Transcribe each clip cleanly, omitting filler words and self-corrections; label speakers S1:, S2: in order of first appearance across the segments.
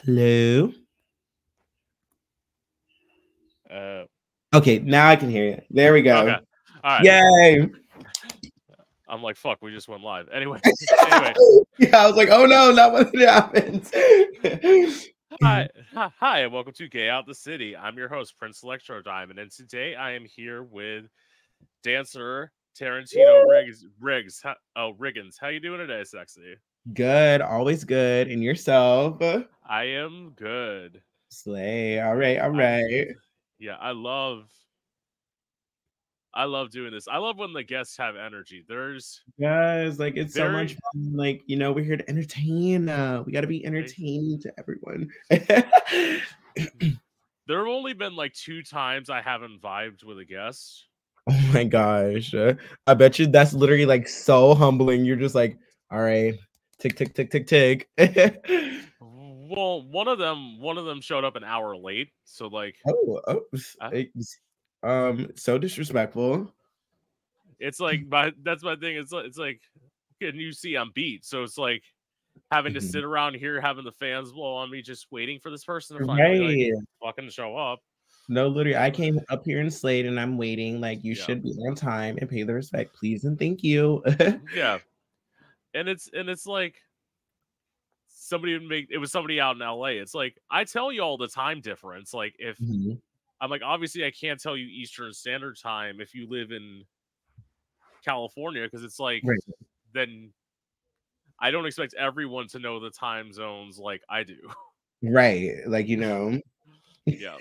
S1: Hello.
S2: Uh,
S1: Okay, now I can hear you. There we
S2: okay.
S1: go.
S2: All right.
S1: Yay.
S2: I'm like, fuck, we just went live. Anyway, anyway.
S1: Yeah, I was like, oh no, not what happens.
S2: Hi, and welcome to Gay Out the City. I'm your host, Prince Electro Diamond, and today I am here with dancer Tarantino Riggs. Riggins. How you doing today, sexy?
S1: Good, always good. And yourself?
S2: I am good.
S1: Slay. All right, all
S2: I
S1: right.
S2: yeah, I love doing this. I love when the guests have energy. There's
S1: Guys, like it's so much
S2: very
S1: fun. Like, we're here to entertain. We gotta be
S2: thank you.
S1: entertaining to everyone.
S2: There have only been like two times I haven't vibed with a guest.
S1: Oh my gosh. I bet you that's literally like so humbling. You're just like, all right, tick, tick, tick, tick, tick.
S2: Well, one of them showed up an hour late, so like,
S1: Oh, oh,
S2: uh,
S1: so disrespectful.
S2: it's like that's my thing. It's like, can you see I'm beat? So it's like having to
S1: Mhm.
S2: sit around here, having the fans blow on me, just waiting for this person to finally like
S1: Right.
S2: fucking show up.
S1: No, literally, I
S2: So
S1: came up here in Slade and I'm waiting. Like, you
S2: yeah,
S1: should be on time and pay the respect, please and thank you.
S2: yeah, and it's like somebody out in LA. It's like I tell you all the time difference. Like if
S1: Mhm.
S2: I'm like, obviously I can't tell you Eastern Standard Time if you live in California because it's like
S1: Right.
S2: then I don't expect everyone to know the time zones like I do.
S1: Right. Like,
S2: Yeah,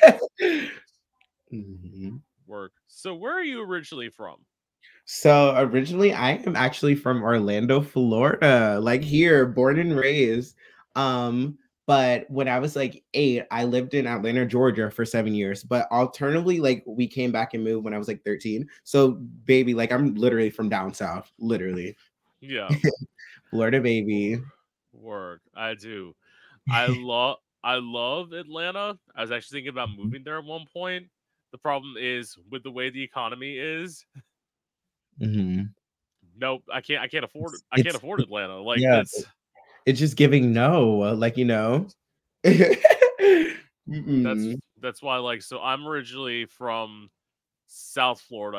S1: Mhm.
S2: work. So where are you originally from?
S1: So originally I am actually from Orlando, Florida, like here, born and raised. Um, but when I was like 8, I lived in Atlanta, Georgia for 7 years. But alternatively, like we came back and moved when I was like 13. So baby, like I'm literally from down south, literally.
S2: Yeah,
S1: Florida baby.
S2: work. I do. I love Atlanta. I was actually thinking about moving there at one point. The problem is with the way the economy is.
S1: Mhm.
S2: Nope, I can't afford it. I can't
S1: It's
S2: afford Atlanta. Like
S1: yeah,
S2: that's
S1: it's just giving no, like.
S2: that's
S1: Mm-mm.
S2: that's why like so I'm originally from South Florida.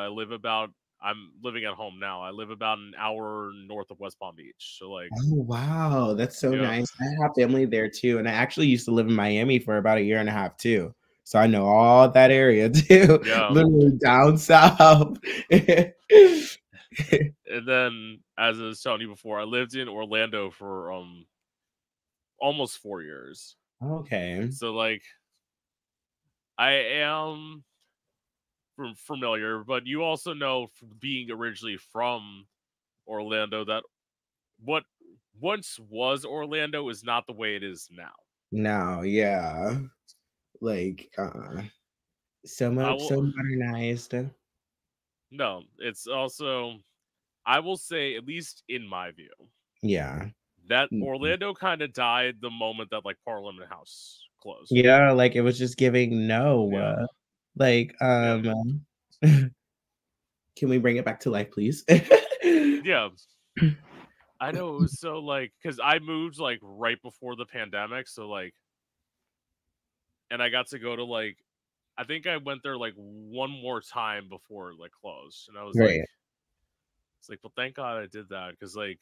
S2: I'm living at home now. I live about an hour north of West Palm Beach. So like
S1: Oh, wow, that's so
S2: yeah.
S1: nice. I have family there too, and I actually used to live in Miami for about a year and a half too. So I know all that area too,
S2: Yeah.
S1: literally down south.
S2: And then as I was telling you before, I lived in Orlando for almost 4 years.
S1: Okay.
S2: So like I am familiar, but you also know from being originally from Orlando that what once was Orlando is not the way it is now.
S1: Now, yeah, like so
S2: I
S1: much, so
S2: will
S1: modernized.
S2: no, it's also I will say at least in my view
S1: Yeah.
S2: that
S1: Mm.
S2: Orlando kind of died the moment that like Parliament House closed.
S1: Yeah, like it was just giving no.
S2: Yeah.
S1: Like,
S2: Yeah.
S1: can we bring it back to life, please?
S2: Yeah. I know it was so like cuz I moved like right before the pandemic, so like and I got to go to like I think I went there like one more time before it like closed. And I was like
S1: Right.
S2: it's like, well thank God I did that cuz like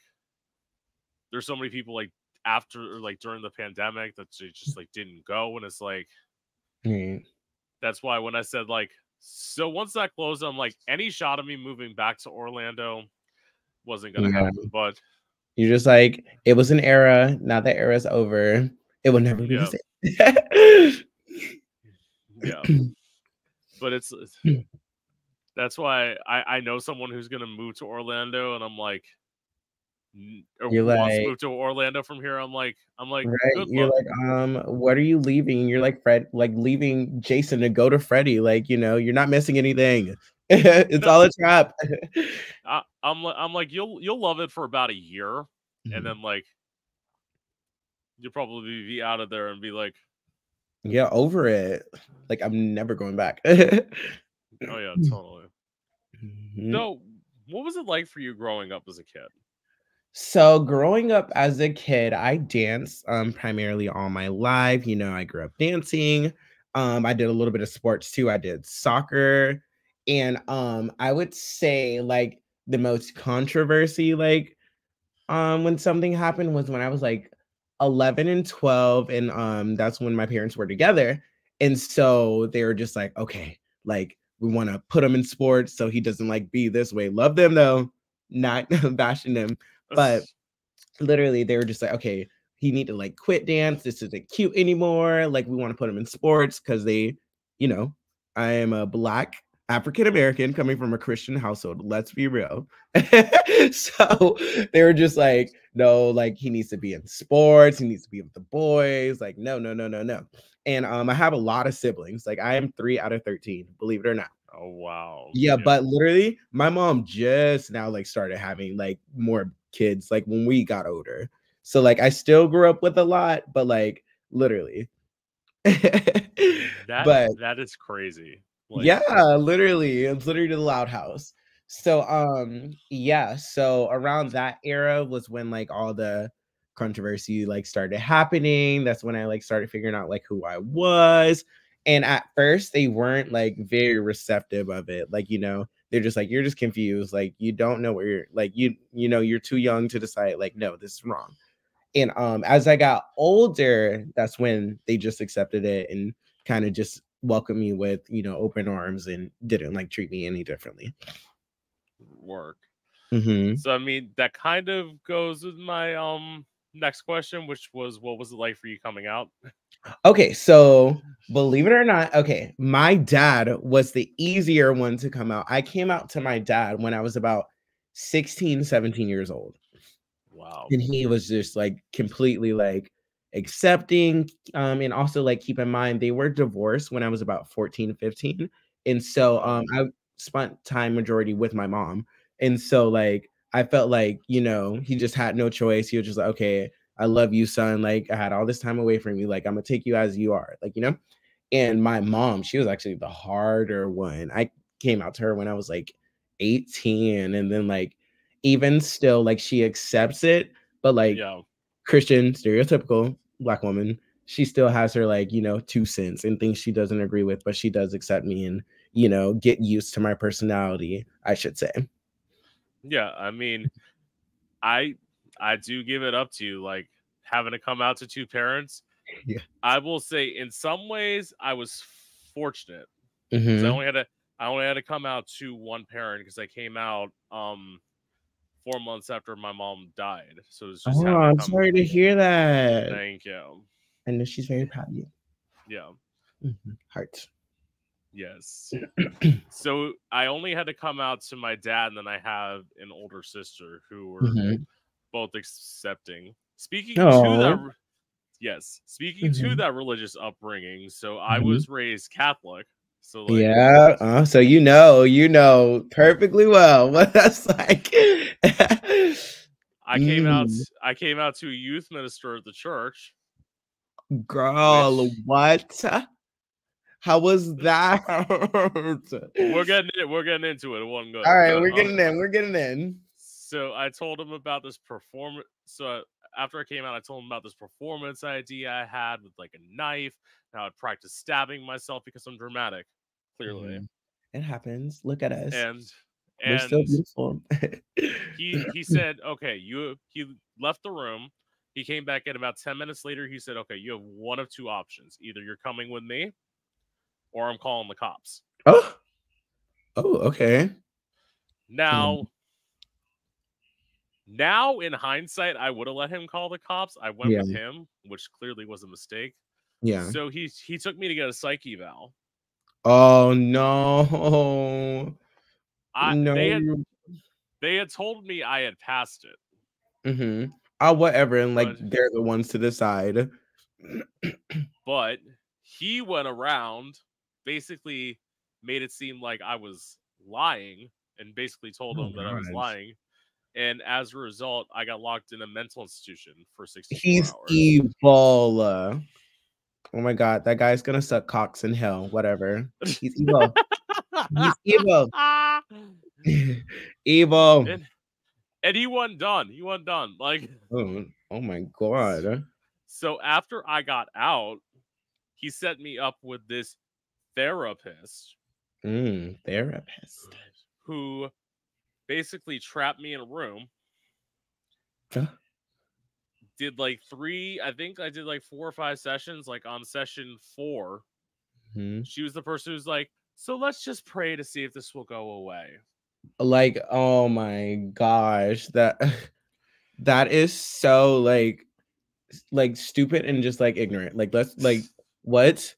S2: there's so many people like after or like during the pandemic that they just like didn't go and it's like
S1: Right.
S2: that's why when I said like so once that closed I'm like any shot of me moving back to Orlando wasn't going to
S1: Yeah.
S2: happen but
S1: You're just like, it was an era. Now that era's over. It will never be the
S2: yeah
S1: same.
S2: yeah but it's that's why I know someone who's going to move to Orlando and I'm like or
S1: You're
S2: wants to
S1: like,
S2: move to Orlando from here I'm like
S1: right?
S2: good
S1: You're
S2: luck.
S1: like, what are you leaving? You're like Fred, like leaving Jason to go to Freddy. Like, you're not missing anything. It's
S2: No,
S1: all a trap.
S2: I'm like you'll love it for about a year and
S1: Mhm.
S2: then like you'll probably be out of there and be like,
S1: Yeah, over it. Like, I'm never going back.
S2: "Oh yeah, totally."
S1: Mhm.
S2: So, what was it like for you growing up as a kid?
S1: So growing up as a kid, I danced primarily all my life. I grew up dancing. I did a little bit of sports too. I did soccer. And I would say like the most controversy like when something happened was when I was like 11 and 12 and that's when my parents were together. And so they were just like, okay, like we want to put him in sports so he doesn't like be this way. Love them though, not bashing them, but literally they were just like, okay, he need to like quit dance. This isn't cute anymore. Like we want to put him in sports because you know, I am a black African American coming from a Christian household. Let's be real. So they were just like, no, like he needs to be in sports. He needs to be with the boys. Like, no, no, no, no, no. And I have a lot of siblings. Like I am 3 out of 13, believe it or not.
S2: Oh wow.
S1: Yeah, but literally, my mom just now like started having like more kids like when we got older. So like I still grew up with a lot, but like literally. But
S2: That is crazy. Like
S1: yeah, literally, it's literally the Loud House. So, yeah, so around that era was when like all the controversy like started happening. That's when I like started figuring out like who I was. And at first they weren't like very receptive of it. Like, they're just like, you're just confused. Like, you don't know where you're like, you're too young to decide, like, no, this is wrong. And as I got older, that's when they just accepted it and kind of just welcomed me with, open arms and didn't like treat me any differently.
S2: work.
S1: Mm-hmm.
S2: So I mean that kind of goes with my next question, which was what was it like for you coming out?
S1: Okay, so believe it or not, okay, my dad was the easier one to come out. I came out to my dad when I was about 16, 17 years old.
S2: Wow.
S1: And he was just like completely like accepting, and also like keep in mind they were divorced when I was about 14, 15. And so
S2: Oh.
S1: I spent time majority with my mom. And so like I felt like, he just had no choice. He was just like, okay, I love you, son. Like I had all this time away from you. Like I'm gonna take you as you are. Like, and my mom, she was actually the harder one. I came out to her when I was like 18, and then like even still like she accepts it, but like
S2: Yeah.
S1: Christian, stereotypical black woman, she still has her like, 2 cents and things she doesn't agree with, but she does accept me and, get used to my personality, I should say.
S2: Yeah. I mean, I I do give it up to you, like having to come out to two parents.
S1: Yeah.
S2: I will say in some ways I was fortunate because
S1: Mm-hmm.
S2: I only had to come out to one parent because I came out 4 months after my mom died. So it's just
S1: Oh,
S2: having to
S1: I'm
S2: come.
S1: sorry to hear that.
S2: Thank you.
S1: I know she's very proud of you.
S2: Yeah.
S1: Hearts.
S2: Yes. So I only had to come out to my dad, and then I have an older sister who were
S1: Mm-hmm.
S2: both accepting.
S1: Oh.
S2: Speaking to
S1: Mm-hmm.
S2: that religious upbringing. So I
S1: Mm-hmm.
S2: was raised Catholic. So like,
S1: Yeah. So perfectly well what that's like. Mm.
S2: I came out to a youth minister at the church,
S1: Girl,
S2: which
S1: what? How was that?
S2: we're getting into it. It wasn't good,
S1: All right,
S2: but
S1: we're getting in. We're getting in.
S2: so I told him about this performance. So after I came out, I told him about this performance idea I had with like a knife. Now I'd practice stabbing myself because I'm dramatic, clearly.
S1: Mhm. It happens. Look at us.
S2: And
S1: We're still
S2: and
S1: beautiful.
S2: he said, okay, he left the room. He came back in about 10 minutes later. He said, okay, you have one of two options: either you're coming with me, or I'm calling the cops.
S1: Oh, oh, okay. Mm,
S2: Now, in hindsight, I would have let him call the cops. I went
S1: yeah,
S2: with him, which clearly was a mistake.
S1: yeah.
S2: So he took me to get a psych eval.
S1: Oh no,
S2: I
S1: no.
S2: they had told me I had passed it,
S1: Mm-hmm. Oh, whatever. And like,
S2: but
S1: they're the ones to decide.
S2: but he went around, basically made it seem like I was lying, and basically told
S1: Oh
S2: him that I was
S1: God,
S2: lying. And as a result, I got locked in a mental institution for 64
S1: he's
S2: hours.
S1: evil. Oh my God, that guy's gonna suck cocks in hell. Whatever. He's evil. He's evil. Evil.
S2: and and he wasn't done. He wasn't done. Like,
S1: Oh my god.
S2: so after I got out, he set me up with this therapist
S1: Therapist.
S2: who basically trapped me in a room.
S1: Huh?
S2: Did like I think I did like 4 or 5 sessions. Like on session 4,
S1: Mhm.
S2: she was the person who's like, so let's just pray to see if this will go away.
S1: Like, oh my gosh, that that is so like stupid and just like ignorant. Like, let's like what?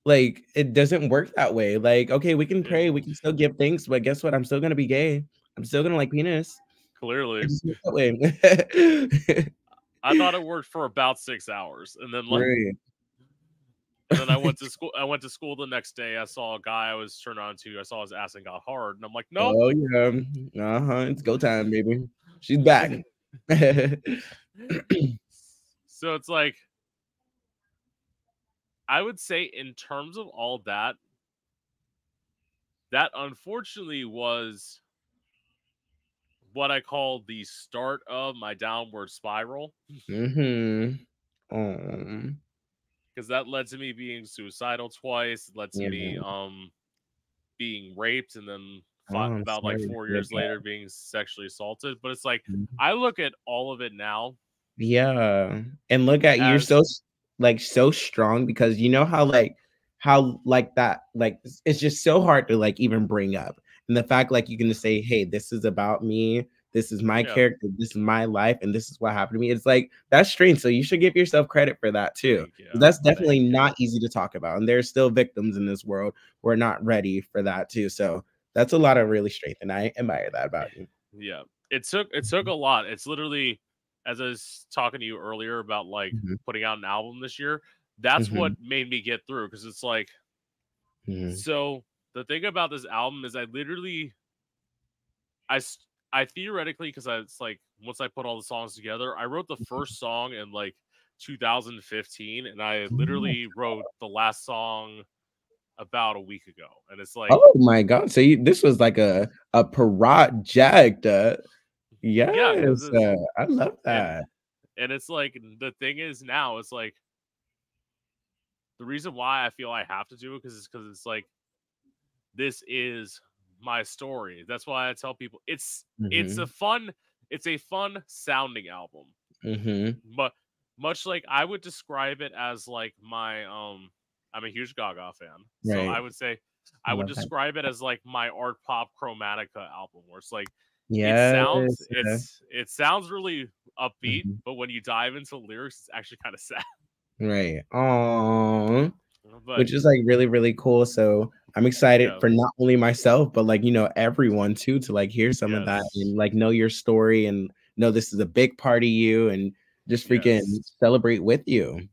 S1: Like, it doesn't work that way. Like, okay, we can pray, we
S2: And
S1: can still give thanks, but guess what? I'm still gonna be gay. I'm still gonna like penis. It
S2: clearly,
S1: just works that way.
S2: I thought it worked for about 6 hours, and then like,
S1: Right.
S2: and then I went to school. I went to school the next day. I saw a guy I was turned on to. I saw his ass and got hard, and I'm like, nope.
S1: Oh yeah. It's go time, baby. She's back.
S2: So it's like, I would say in terms of all that, that unfortunately was what I call the start of my downward spiral,
S1: Mhm. Um,
S2: because that led to me being suicidal twice. It led to
S1: yeah.
S2: me being raped, and then
S1: Oh, I'm
S2: about like
S1: sorry to
S2: 4
S1: hear
S2: years later
S1: that.
S2: being sexually assaulted. But it's like,
S1: Mhm.
S2: I look at all of it now
S1: Yeah, and look at you, you're so
S2: as
S1: like, so strong because you know how, like, that like, it's just so hard to, like, even bring up, and the fact, like, you can just say, "Hey, this is about me, this is my
S2: yeah.
S1: character, this is my life, and this is what happened to me." It's like, that's strange, so you should give yourself credit for that too.
S2: Thank you,
S1: That's definitely
S2: thank you.
S1: not easy to talk about, and there's still victims in this world who are not ready for that too, so that's a lot of really strength, and I admire that about you.
S2: Yeah, it took a lot. It's literally, as I was talking to you earlier about like
S1: Mhm,
S2: putting out an album this year. That's what
S1: mhm,
S2: made me get through, because it's like,
S1: mhm.
S2: so the thing about this album is I literally I theoretically, because it's like once I put all the songs together, I wrote the first song in like 2015, and I
S1: Oh.
S2: literally wrote the last song about a week ago, and it's like,
S1: Oh my god, so you this was like a project,
S2: yeah, because
S1: yes,
S2: it's
S1: I love
S2: and
S1: that.
S2: and it's like, the thing is now it's like, the reason why I feel I have to do it, because it's like, this is my story. That's why I tell people it's a
S1: Mhm,
S2: fun it's a fun sounding album.
S1: mhm,
S2: But much like, I would describe it as like my I'm a huge Gaga fan. So
S1: right,
S2: I would say
S1: I
S2: I would
S1: love that.
S2: describe it as like my art pop chromatica album, where it's like,
S1: Yes,
S2: it sounds really upbeat,
S1: mhm,
S2: but when you dive into the lyrics, it's actually kind of sad.
S1: right, aw,
S2: But
S1: which is, like, really, really cool, so I'm excited
S2: yeah,
S1: for not only myself, but, like, everyone too to, like, hear some of that
S2: yes.
S1: and, like, know your story and know this is a big part of you and just
S2: Yes.
S1: freaking celebrate with you.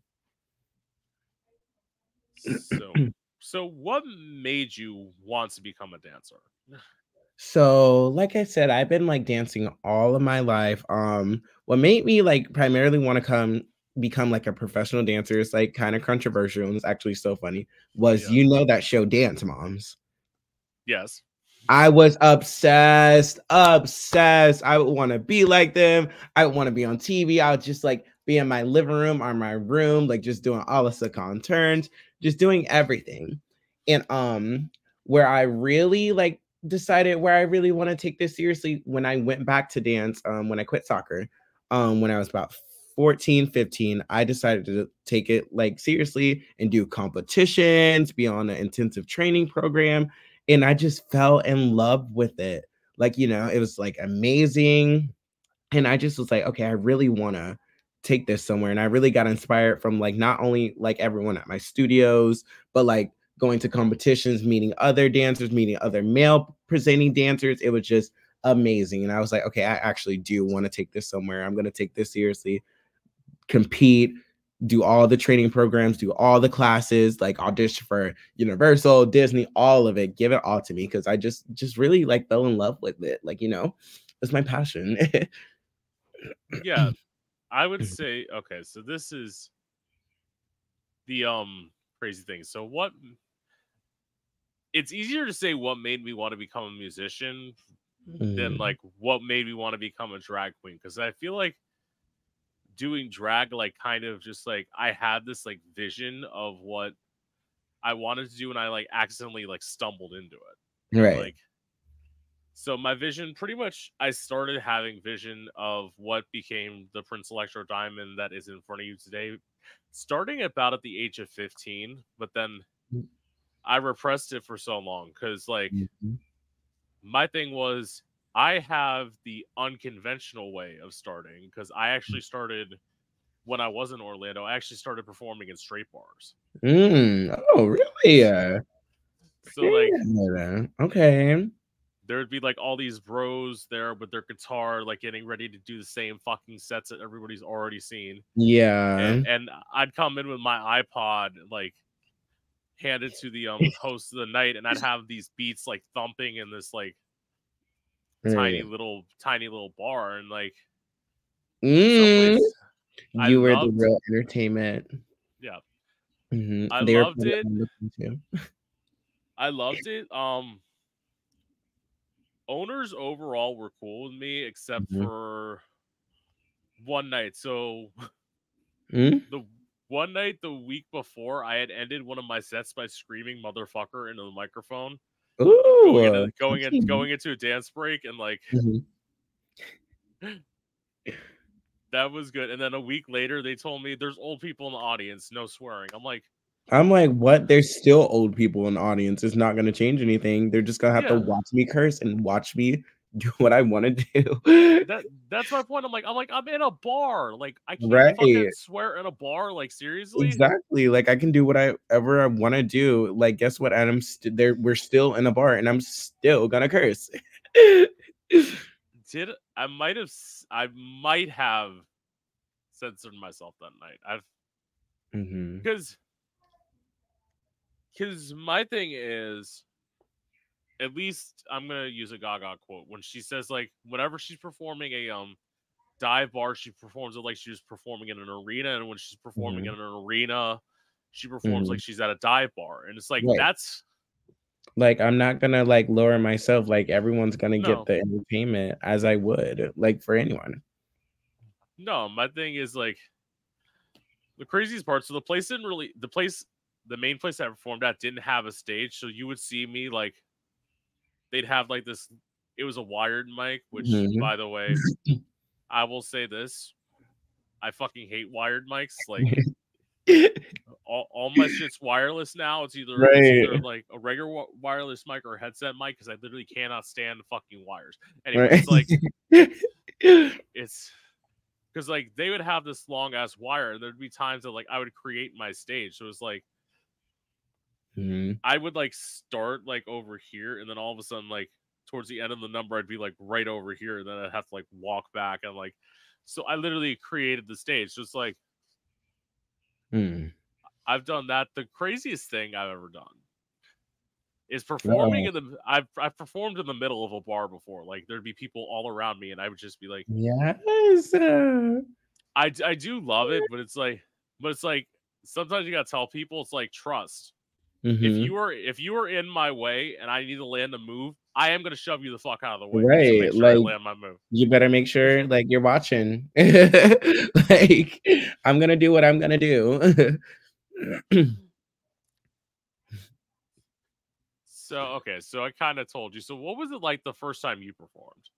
S2: So so what made you want to become a dancer?
S1: So, like I said, I've been like dancing all of my life. What made me like primarily want to become like a professional dancer is like kind of controversial and it's actually so funny. Was
S2: Yeah.
S1: that show Dance Moms?
S2: Yes.
S1: I was obsessed, obsessed. I would want to be like them. I would want to be on TV. I would just like be in my living room or my room, like just doing all the second turns, just doing everything. And where I really like decided where I really want to take this seriously when I went back to dance, when I quit soccer, when I was about 14, 15, I decided to take it like seriously and do competitions, be on an intensive training program and I just fell in love with it. Like, it was like amazing. And I just was like, okay, I really want to take this somewhere. And I really got inspired from like not only like everyone at my studios, but like going to competitions, meeting other dancers, meeting other male presenting dancers. It was just amazing. And I was like, okay, I actually do want to take this somewhere. I'm going to take this seriously, compete, do all the training programs, do all the classes, like audition for Universal, Disney, all of it, give it all to me because I just really like fell in love with it. Like, it's my passion.
S2: Yeah, I would say, okay, so this is the crazy thing. So what it's easier to say what made me want to become a musician than like what made me want to become a drag queen. Because I feel like doing drag, like, kind of just like I had this like vision of what I wanted to do, and I like accidentally like stumbled into it. And
S1: Right.
S2: like, so my vision, pretty much, I started having vision of what became the Prince Electro Diamond that is in front of you today, starting about at the age of 15. But then I repressed it for so long because, like,
S1: Mhm.
S2: my thing was I have the unconventional way of starting because I actually started when I was in Orlando. I actually started performing in straight bars.
S1: Oh, really?
S2: So like,
S1: Yeah. Okay.
S2: there would be like all these bros there with their guitar, like getting ready to do the same fucking sets that everybody's already seen.
S1: Yeah.
S2: And I'd come in with my iPod, like handed to the host of the night, and I'd have these beats like thumping in this like
S1: Right.
S2: tiny little bar, and like in some
S1: Mm.
S2: ways I
S1: You were the
S2: loved,
S1: real entertainment.
S2: yeah, I
S1: They were
S2: loved
S1: probably
S2: it.
S1: all looking to.
S2: I loved it. Owners overall were cool with me except
S1: Mhm.
S2: for one night. So
S1: Mm?
S2: the one night the week before, I had ended one of my sets by screaming "motherfucker" into the microphone,
S1: Ooh, okay.
S2: going into a dance break, and like
S1: Mhm.
S2: that was good. And then a week later, they told me there's old people in the audience, no swearing. I'm like,
S1: I'm like, "What? There's still old people in the audience. It's not gonna change anything. They're just gonna have to
S2: yeah,
S1: watch me curse and watch me do what I wanna do."
S2: that's my point. I'm in a bar. Like, I can't fucking
S1: Right.
S2: swear in a bar. Like, seriously?
S1: Exactly, like, I can do whatever I wanna do. Like, guess what, Adam? There we're still in a bar, and I'm still gonna curse.
S2: Did I might have censored myself that night. I've
S1: Mhm.
S2: because my thing is, at least I'm gonna use a Gaga quote when she says, like, whenever she's performing a dive bar, she performs it like she's performing in an arena, and when she's performing in
S1: Mhm.
S2: an arena, she performs like
S1: Mhm.
S2: she's at a dive bar. And it's like,
S1: Right.
S2: that's
S1: Like, I'm not gonna, like, lower myself, like, everyone's gonna get
S2: no,
S1: the entertainment as I would, like, for anyone.
S2: no. My thing is, like, the craziest part. So the main place I performed at didn't have a stage, so you would see me like they'd have like this. It was a wired mic, which,
S1: Mhm.
S2: by the way, I will say this: I fucking hate wired mics. Like, all my shit's wireless now. It's either
S1: Right,
S2: like a regular wireless mic or a headset mic because I literally cannot stand the fucking wires.
S1: right.
S2: Anyways, like, it's because like they would have this long ass wire, and there'd be times that like I would create my stage. So it's like
S1: Mhm.
S2: I would like start like over here, and then all of a sudden, like towards the end of the number, I'd be like right over here, and then I'd have to like walk back, and like, so I literally created the stage. So it's like
S1: Mm.
S2: I've done that. The craziest thing I've ever done is performing
S1: Uh-oh.
S2: in the. I've performed in the middle of a bar before. Like, there'd be people all around me, and I would just be like,
S1: Yes.
S2: I do love it, but it's like sometimes you gotta tell people, it's like, trust.
S1: Mhm.
S2: If you are in my way and I need to land a move, I am gonna shove you the fuck out of the way just to make
S1: Right,
S2: sure I
S1: like,
S2: land my move.
S1: you better make sure, like, you're watching. Like, I'm gonna do what I'm gonna do.
S2: So okay, so I kind of told you. So what was it like the first time you performed?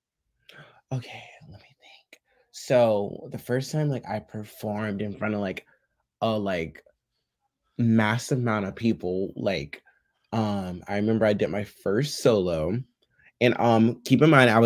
S1: Okay, let me think. So, the first time, like, I performed in front of, like, a, like, massive amount of people, like, I remember I did my first solo. And, keep in mind, I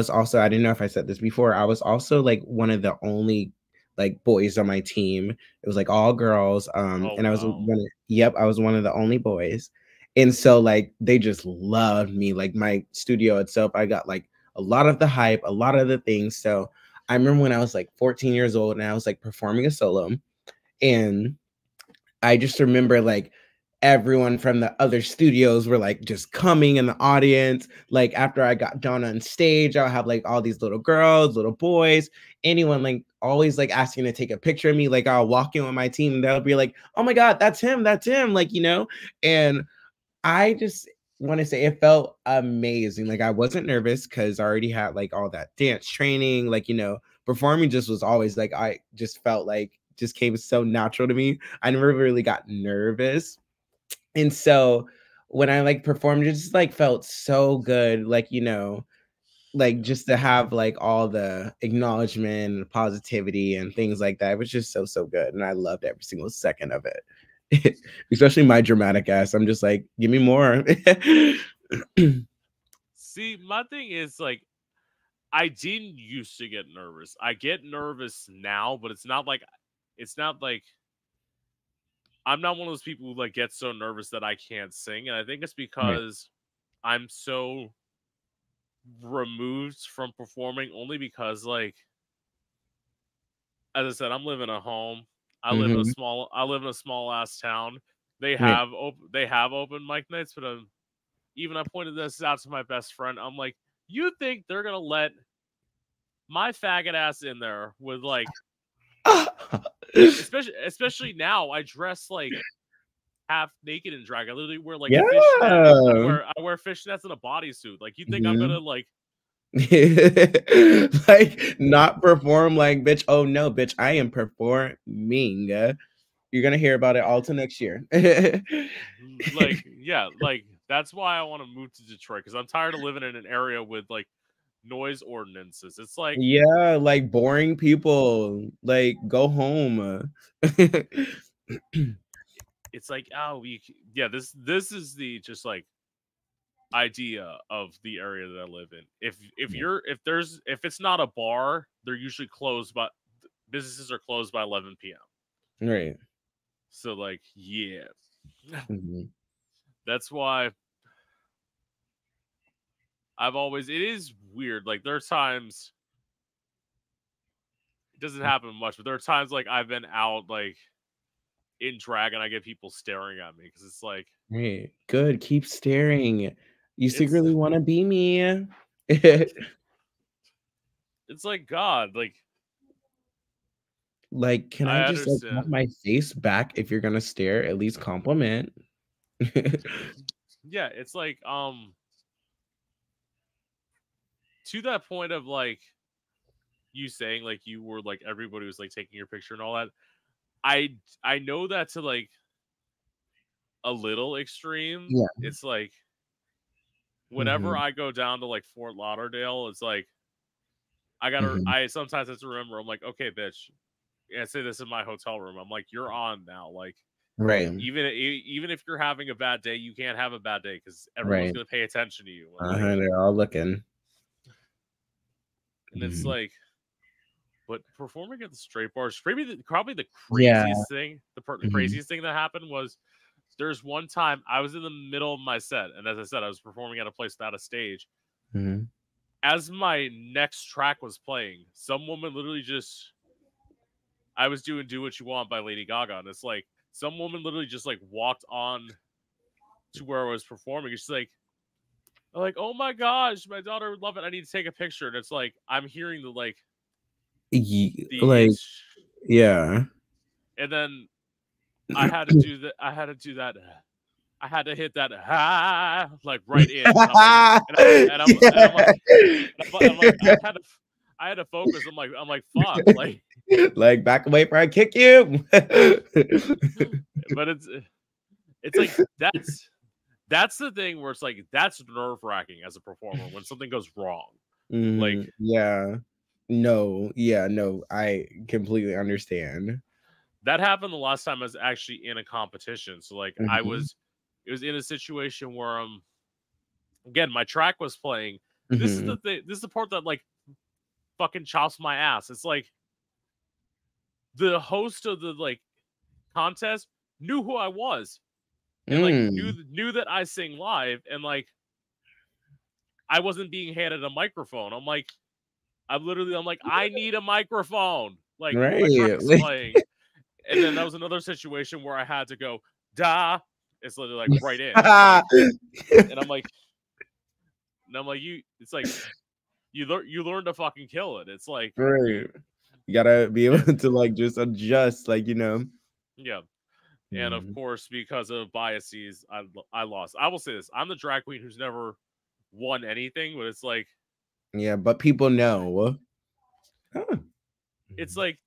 S1: didn't know if I said this before, I was also, like, one of the only, like, boys on my team. It was, like, all girls,
S2: Oh
S1: and
S2: wow.
S1: I was one of the only boys. And so, like, they just loved me, like, my studio itself, I got, like, a lot of the hype, a lot of the things. So, I remember when I was, like, 14 years old and I was, like, performing a solo, and I just remember, like, everyone from the other studios were, like, just coming in the audience. Like, after I got done on stage, I'll have, like, all these little girls, little boys, anyone, like, always, like, asking to take a picture of me. Like, I'll walk in with my team, and they'll be like, "Oh my god, that's him," like, you know? And I just want to say it felt amazing. Like I wasn't nervous because I already had like all that dance training. Like, performing just was always like I just felt like just came so natural to me. I never really got nervous. And so when I like performed, it just like felt so good. Like, like
S2: Yeah.
S1: just to have like all the acknowledgement and positivity and things like that. It was just so good. And I loved every single second of it. Especially my dramatic ass. I'm just like, give me more.
S2: See, my thing is like I didn't used to get nervous. I get nervous now, but it's not like I'm not one of those people who like get so nervous that I can't sing, and I think it's
S1: Right.
S2: because I'm so removed from performing only because like as I said, I'm living at home.
S1: Hmm.
S2: I live in a small ass town. They
S1: Right.
S2: have open mic nights, but even I pointed this out to my best friend. I'm like, you think they're gonna let my faggot ass in there with like, especially now I dress like half naked in drag. I literally wear like fishnet.
S1: Yeah.
S2: I wear fishnets and a bodysuit. Like you think I'm
S1: Hmm.
S2: gonna like
S1: Like not perform like bitch. Oh no, bitch, I am performing. You're gonna hear about it all till next year.
S2: like yeah, like that's why I want to move to Detroit because I'm tired of living in an area with like noise ordinances. It's like
S1: Yeah, like boring people. Like go home.
S2: oh yeah, this is the just like idea of the area that I live in. If it's not a bar, they're usually closed by businesses are closed by 11 p.m.
S1: Right.
S2: So like yeah.
S1: Mhm.
S2: That's why it is weird. Like there are times it doesn't happen much, but there are times like I've been out like in drag and I get people staring at me because it's like
S1: Right. Good. Keep staring. You
S2: it's
S1: secretly want to be me.
S2: it's like God, like
S1: Like, can I
S2: I
S1: just like have
S2: understand.
S1: my face back if you're gonna stare? At least compliment.
S2: Yeah, it's like to that point of like you saying like you were like everybody was like taking your picture and all that. I know that to like a little extreme.
S1: Yeah.
S2: It's like whenever
S1: Hmm.
S2: I go down to like Fort Lauderdale, it's like
S1: Hmm.
S2: I sometimes have to remember I'm like, okay, bitch. Yeah, say this in my hotel room. I'm like, you're on now. Like
S1: Right.
S2: even if you're having a bad day, you can't have a bad day because everyone's
S1: Right.
S2: gonna pay attention to you. And like
S1: They're all looking.
S2: and it's
S1: Mhm.
S2: like but performing at the straight bars, probably the
S1: Yeah.
S2: craziest thing, the
S1: Hmm.
S2: craziest thing that happened was there's one time I was in the middle of my set, and as I said, I was performing at a place without a stage.
S1: Hmm.
S2: As my next track was playing, some woman literally just I was doing "Do What You Want" by Lady Gaga, and it's like some woman literally just like walked on to where I was performing. She's like, oh my gosh, my daughter would love it. I need to take a picture, and it's like I'm hearing the
S1: Like,
S2: itch,
S1: yeah.
S2: and then I had to do that. I had to hit that like right in, and I'm like, I'm like, I had to focus. I'm like, fuck, like,
S1: Like back away before I kick you.
S2: but it's like that's the thing where it's like that's nerve wracking as a performer when something goes wrong. Like
S1: Yeah. No. Yeah. No. I completely understand.
S2: that happened the last time I was actually in a competition. So like
S1: Hmm.
S2: it was in a situation where again my track was playing. This is the
S1: Hmm.
S2: thing. This is the part that like fucking chops my ass. It's like the host of the like contest knew who I was and like
S1: Mm.
S2: knew that I sing live and like I wasn't being handed a microphone. I'm like I need a microphone. Like my
S1: Right.
S2: track's playing, and then that was another situation where I had to go da. It's literally like right in, and I'm like, you. It's like you learn to fucking kill it. It's like
S1: Right. You gotta be
S2: yeah,
S1: able to like just adjust, like.
S2: yeah. And of
S1: Mm.
S2: course, because of biases, I lost. I will say this: I'm the drag queen who's never won anything, but it's like
S1: Yeah, but people know. Huh.
S2: it's like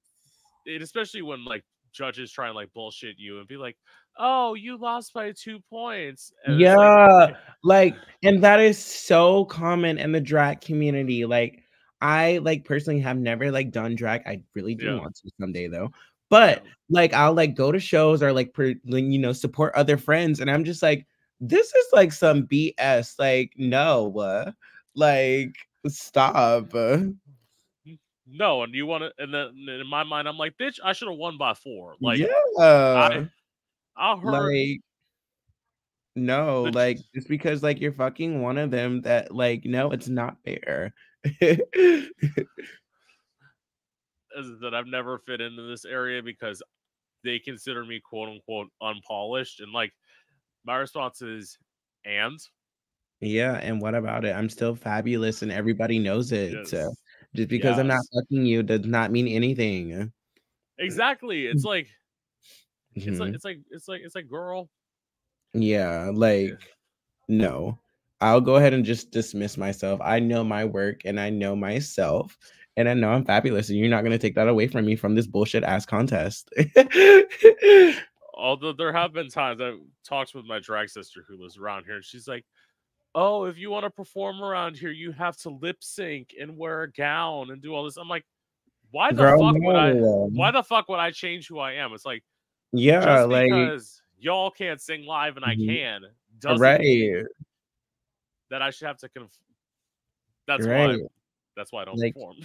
S2: it, especially when like judges try and like bullshit you and be like, "Oh, you lost by 2 points," and it's like,
S1: Yeah, like, and that is so common in the drag community. Like, I like personally have never like done drag. I really do
S2: yeah,
S1: want to someday though. But
S2: yeah.
S1: like, I'll like go to shows or like, like, support other friends, and I'm just like, this is like some BS. Like, no, like, stop.
S2: No, and you want to, and then in my mind, I'm like, bitch, I should have won by 4. Like, I,
S1: Yeah,
S2: I heard
S1: like. No,
S2: the
S1: like, just because, like, you're fucking one of them that, like, no, it's not fair.
S2: that I've never fit into this area because they consider me quote unquote unpolished, and like my response is, and
S1: Yeah, and what about it? I'm still fabulous and everybody knows it. So,
S2: yes,
S1: just because I'm not
S2: yes,
S1: fucking you does not mean anything.
S2: exactly. It's like,
S1: Mhm.
S2: it's like, girl,
S1: Yeah,
S2: yeah,
S1: like, no. I'll go ahead and just dismiss myself. I know my work and I know myself, and I know I'm fabulous, and you're not gonna take that away from me from this bullshit ass contest.
S2: although there have been times I talked with my drag sister who lives around here, and she's like, "Oh, if you want to perform around here, you have to lip sync and wear a gown and do all this." I'm like, "Why the
S1: Girl,
S2: fuck would I?
S1: no.
S2: Why the fuck would I change who I am?" It's like
S1: Yeah,
S2: just
S1: like
S2: because y'all can't sing live and I
S1: mhm.
S2: can doesn't
S1: Right,
S2: mean that I should have to that's why
S1: right.
S2: that's why I don't
S1: Like,
S2: perform.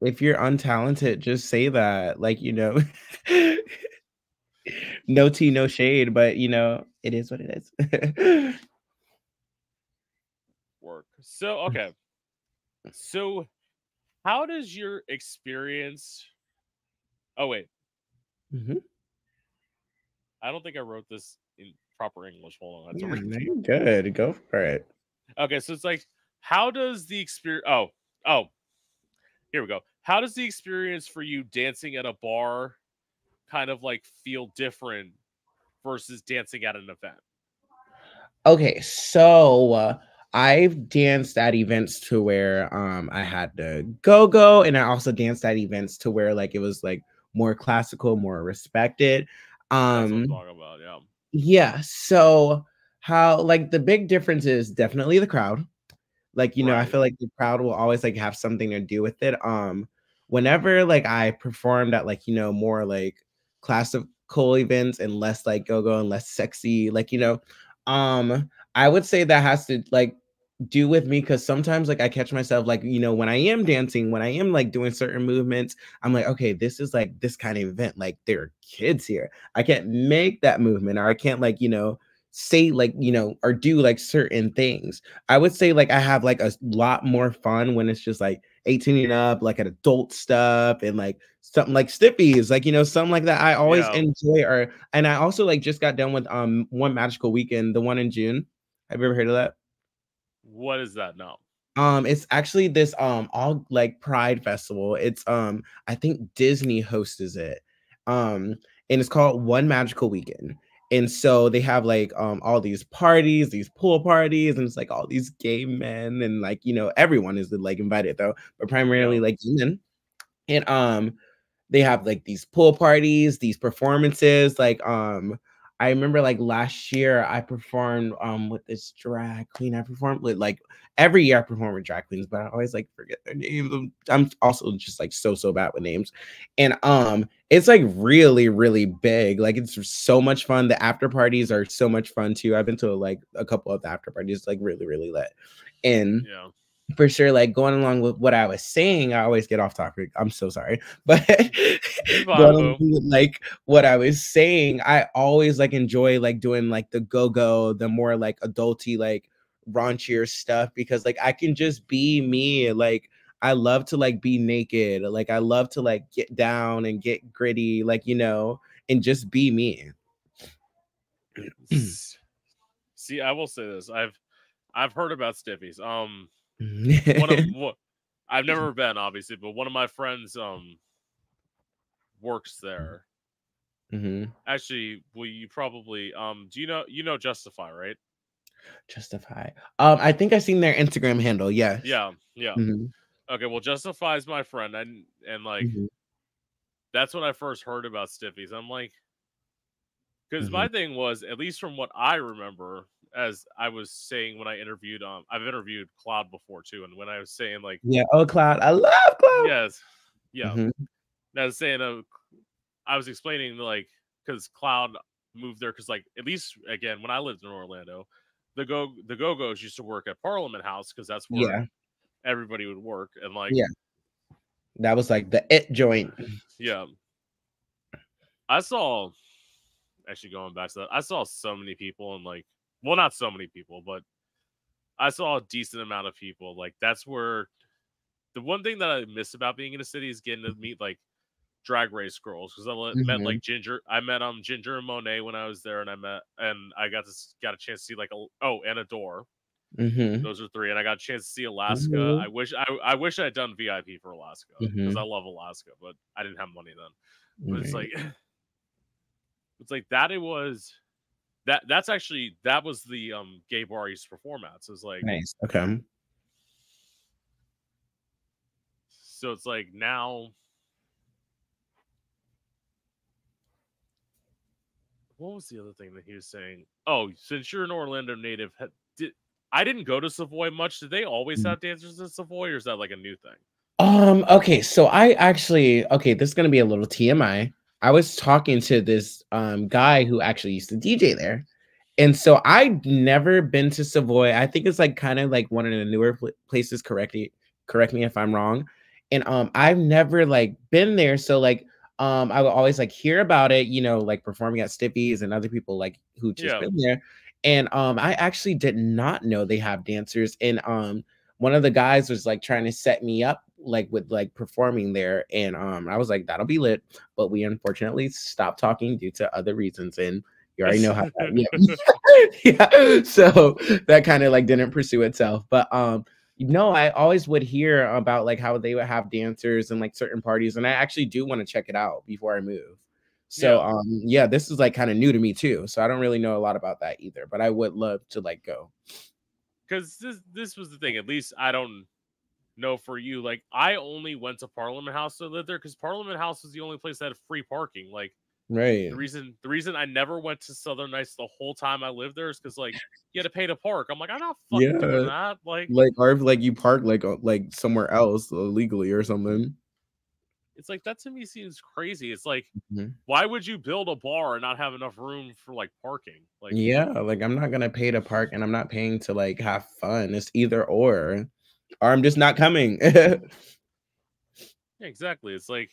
S1: if you're untalented, just say that. Like, no tea, no shade, but it is what it is.
S2: Work. So okay. So how does your experience Oh wait,
S1: Mhm.
S2: I don't think I wrote this in proper English. Hold on, I have to
S1: Yeah,
S2: read
S1: no,
S2: it.
S1: you're good. Go for it.
S2: Okay, so it's like how does the experience oh, here we go. How does the experience for you dancing at a bar kind of like feel different versus dancing at an event?
S1: Okay, so I've danced at events to where I had to go, and I also danced at events to where like it was like more classical, more respected.
S2: That's what I'm
S1: Um
S2: talking about. Yeah.
S1: yeah, so how like the big difference is definitely the crowd. Like, I
S2: Right.
S1: feel like the crowd will always, like, have something to do with it. Whenever, like, I performed at, like, more, like, classical events and less, like, go-go and less sexy, like, I would say that has to, like, do with me because sometimes, like, I catch myself, like, when I am dancing, when I am, like, doing certain movements, I'm like, "Okay, this is, like, this kind of event, like, there are kids here. I can't make that movement, or I can't, like, say, like, or do, like, certain things." I would say like I have like a lot more fun when it's just like 18 and up, like at adult stuff and like something like Stiffies, like something like that. I always
S2: Yeah.
S1: enjoy or and I also like just got done with One Magical Weekend, the one in June. Have you ever heard of that?
S2: What is that now?
S1: It's actually this all like Pride festival. It's I think Disney hosts it. Um, and it's called One Magical Weekend. And so they have like all these parties, these pool parties, and it's like all these gay men and like everyone is like invited though, but primarily
S2: Yeah.
S1: like men. And they have like these pool parties, these performances. Like I remember like last year I performed with this drag queen. I performed with like every year I perform with drag queens, but I always like forget their names. I'm also just like so bad with names. And it's like really, really big. Like it's so much fun. The after parties are so much fun too. I've been to like a couple of the after parties, like really, really lit. And
S2: Yeah.
S1: for sure, like going along with what I was saying, I always get off topic. I'm so sorry. But
S2: You
S1: going
S2: fine,
S1: along
S2: boo.
S1: with like what I was saying, I always like enjoy like doing like the go-go, the more like adulty, like raunchier stuff because like I can just be me. Like I love to like be naked. Like I love to like get down and get gritty, like and just be me.
S2: See, I will say this. I've heard about Stiffies. One of what I've never been obviously, but one of my friends works there. Actually, well, you probably do you know Justify, right?
S1: Justify. I think I've seen their Instagram handle. Yes.
S2: Yeah, yeah.
S1: Hmm.
S2: Okay, well, Justify is my friend, and like
S1: Hmm.
S2: that's when I first heard about Stiffies. I'm like, because
S1: Hmm.
S2: my thing was, at least from what I remember, as I was saying when I interviewed, I've interviewed Cloud before too, and when I was saying like,
S1: Yeah. Oh, Cloud. I love Cloud.
S2: yes, yeah,
S1: Hmm.
S2: and I was saying, I was explaining like, because Cloud moved there, because like at least again when I lived in Orlando, the Go Go's used to work at Parliament House because that's where
S1: Yeah.
S2: everybody would work, and like,
S1: Yeah. That was like the it joint.
S2: yeah, I saw actually going back to that, I saw so many people and like, well, not so many people, but I saw a decent amount of people. Like that's where the one thing that I miss about being in a city is getting to meet like drag race girls, because met
S1: Hmm.
S2: like Ginger. I met Ginger and Monet when I was there, and I got a chance to see like and Adore.
S1: Hmm.
S2: Those are three, and I got a chance to see Alaska.
S1: Hmm.
S2: I wish I had done VIP for Alaska because I
S1: Hmm.
S2: love Alaska, but I didn't have money then. But it's
S1: Right.
S2: like it's like that. It was that's actually that was the gay bar I used to perform at. So it's like,
S1: Nice. Okay.
S2: so it's like now, what was the other thing that he was saying? Oh, since you're an Orlando native, I didn't go to Savoy much. Did they always have dancers in Savoy, or is that like a new thing?
S1: Okay, so I actually okay, this is gonna be a little TMI. I was talking to this guy who actually used to DJ there. And so I'd never been to Savoy. I think it's like kind of like one of the newer places, correct me if I'm wrong. And I've never like been there. So like I would always like hear about it, like performing at Stippy's and other people like who just
S2: Yeah,
S1: been there. And I actually did not know they have dancers. And one of the guys was like trying to set me up like with like performing there. And I was like, that'll be lit. But we unfortunately stopped talking due to other reasons. And you already know how that, yeah. So that kind of like didn't pursue itself. But I always would hear about like how they would have dancers and like certain parties, and I actually do want to check it out before I move. So
S2: yeah.
S1: yeah, this is like kind of new to me too. So I don't really know a lot about that either, but I would love to like go.
S2: Because this was the thing. At least I don't know for you. Like I only went to Parliament House to live there because Parliament House was the only place that had free parking. Like
S1: Right.
S2: the reason I never went to Southern Nights the whole time I lived there is because like you had to pay to park. I'm like, I'm not fucking doing
S1: Yeah.
S2: that. Like
S1: Like or if like you park like somewhere else illegally or something.
S2: it's like that to me seems crazy. It's like,
S1: Mhm.
S2: why would you build a bar and not have enough room for like parking? Like,
S1: Yeah, like I'm not gonna pay to park and I'm not paying to like have fun. It's either or I'm just not coming.
S2: yeah, exactly. It's like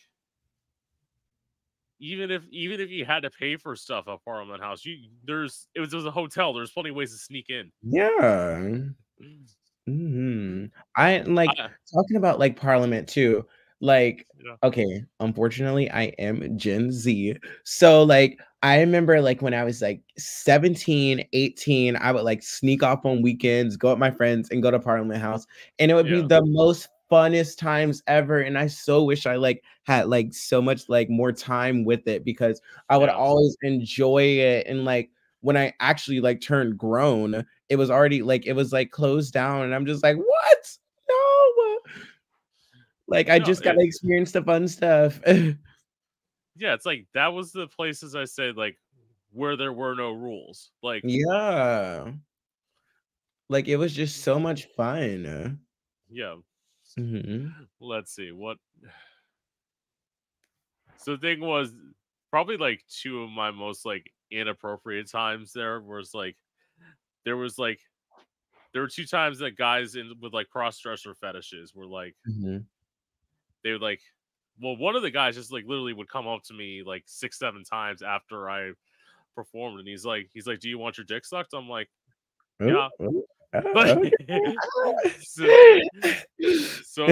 S2: even if you had to pay for stuff at Parliament House, it was a hotel. There's plenty of ways to sneak in.
S1: Yeah. Mhm. I like
S2: I,
S1: talking about like Parliament too. Like,
S2: yeah,
S1: okay, unfortunately, I am Gen Z. So like I remember like when I was like 17, 18, I would like sneak off on weekends, go with my friends and go to Parliament House. And it would be
S2: yeah,
S1: the most funnest times ever. And I so wish I like had like so much like more time with it because I would
S2: yeah.
S1: always enjoy it. And like when I actually like turned grown, it was already like it was like closed down, and I'm just like, what? No, like I
S2: No,
S1: just gotta experience the fun stuff.
S2: yeah. It's like that was the places I said like where there were no rules. Like,
S1: Yeah, like it was just so much fun.
S2: yeah.
S1: Mhm.
S2: Let's see what. So the thing was probably like two of my most like inappropriate times there was like there was like there were two times that guys in with like cross dresser fetishes were like
S1: Mhm.
S2: they would like, well, one of the guys just like literally would come up to me like 6 7 times after I performed, and he's like, do you want your dick sucked? I'm like,
S1: Ooh,
S2: yeah.
S1: ooh,
S2: Like,
S1: okay.
S2: so, so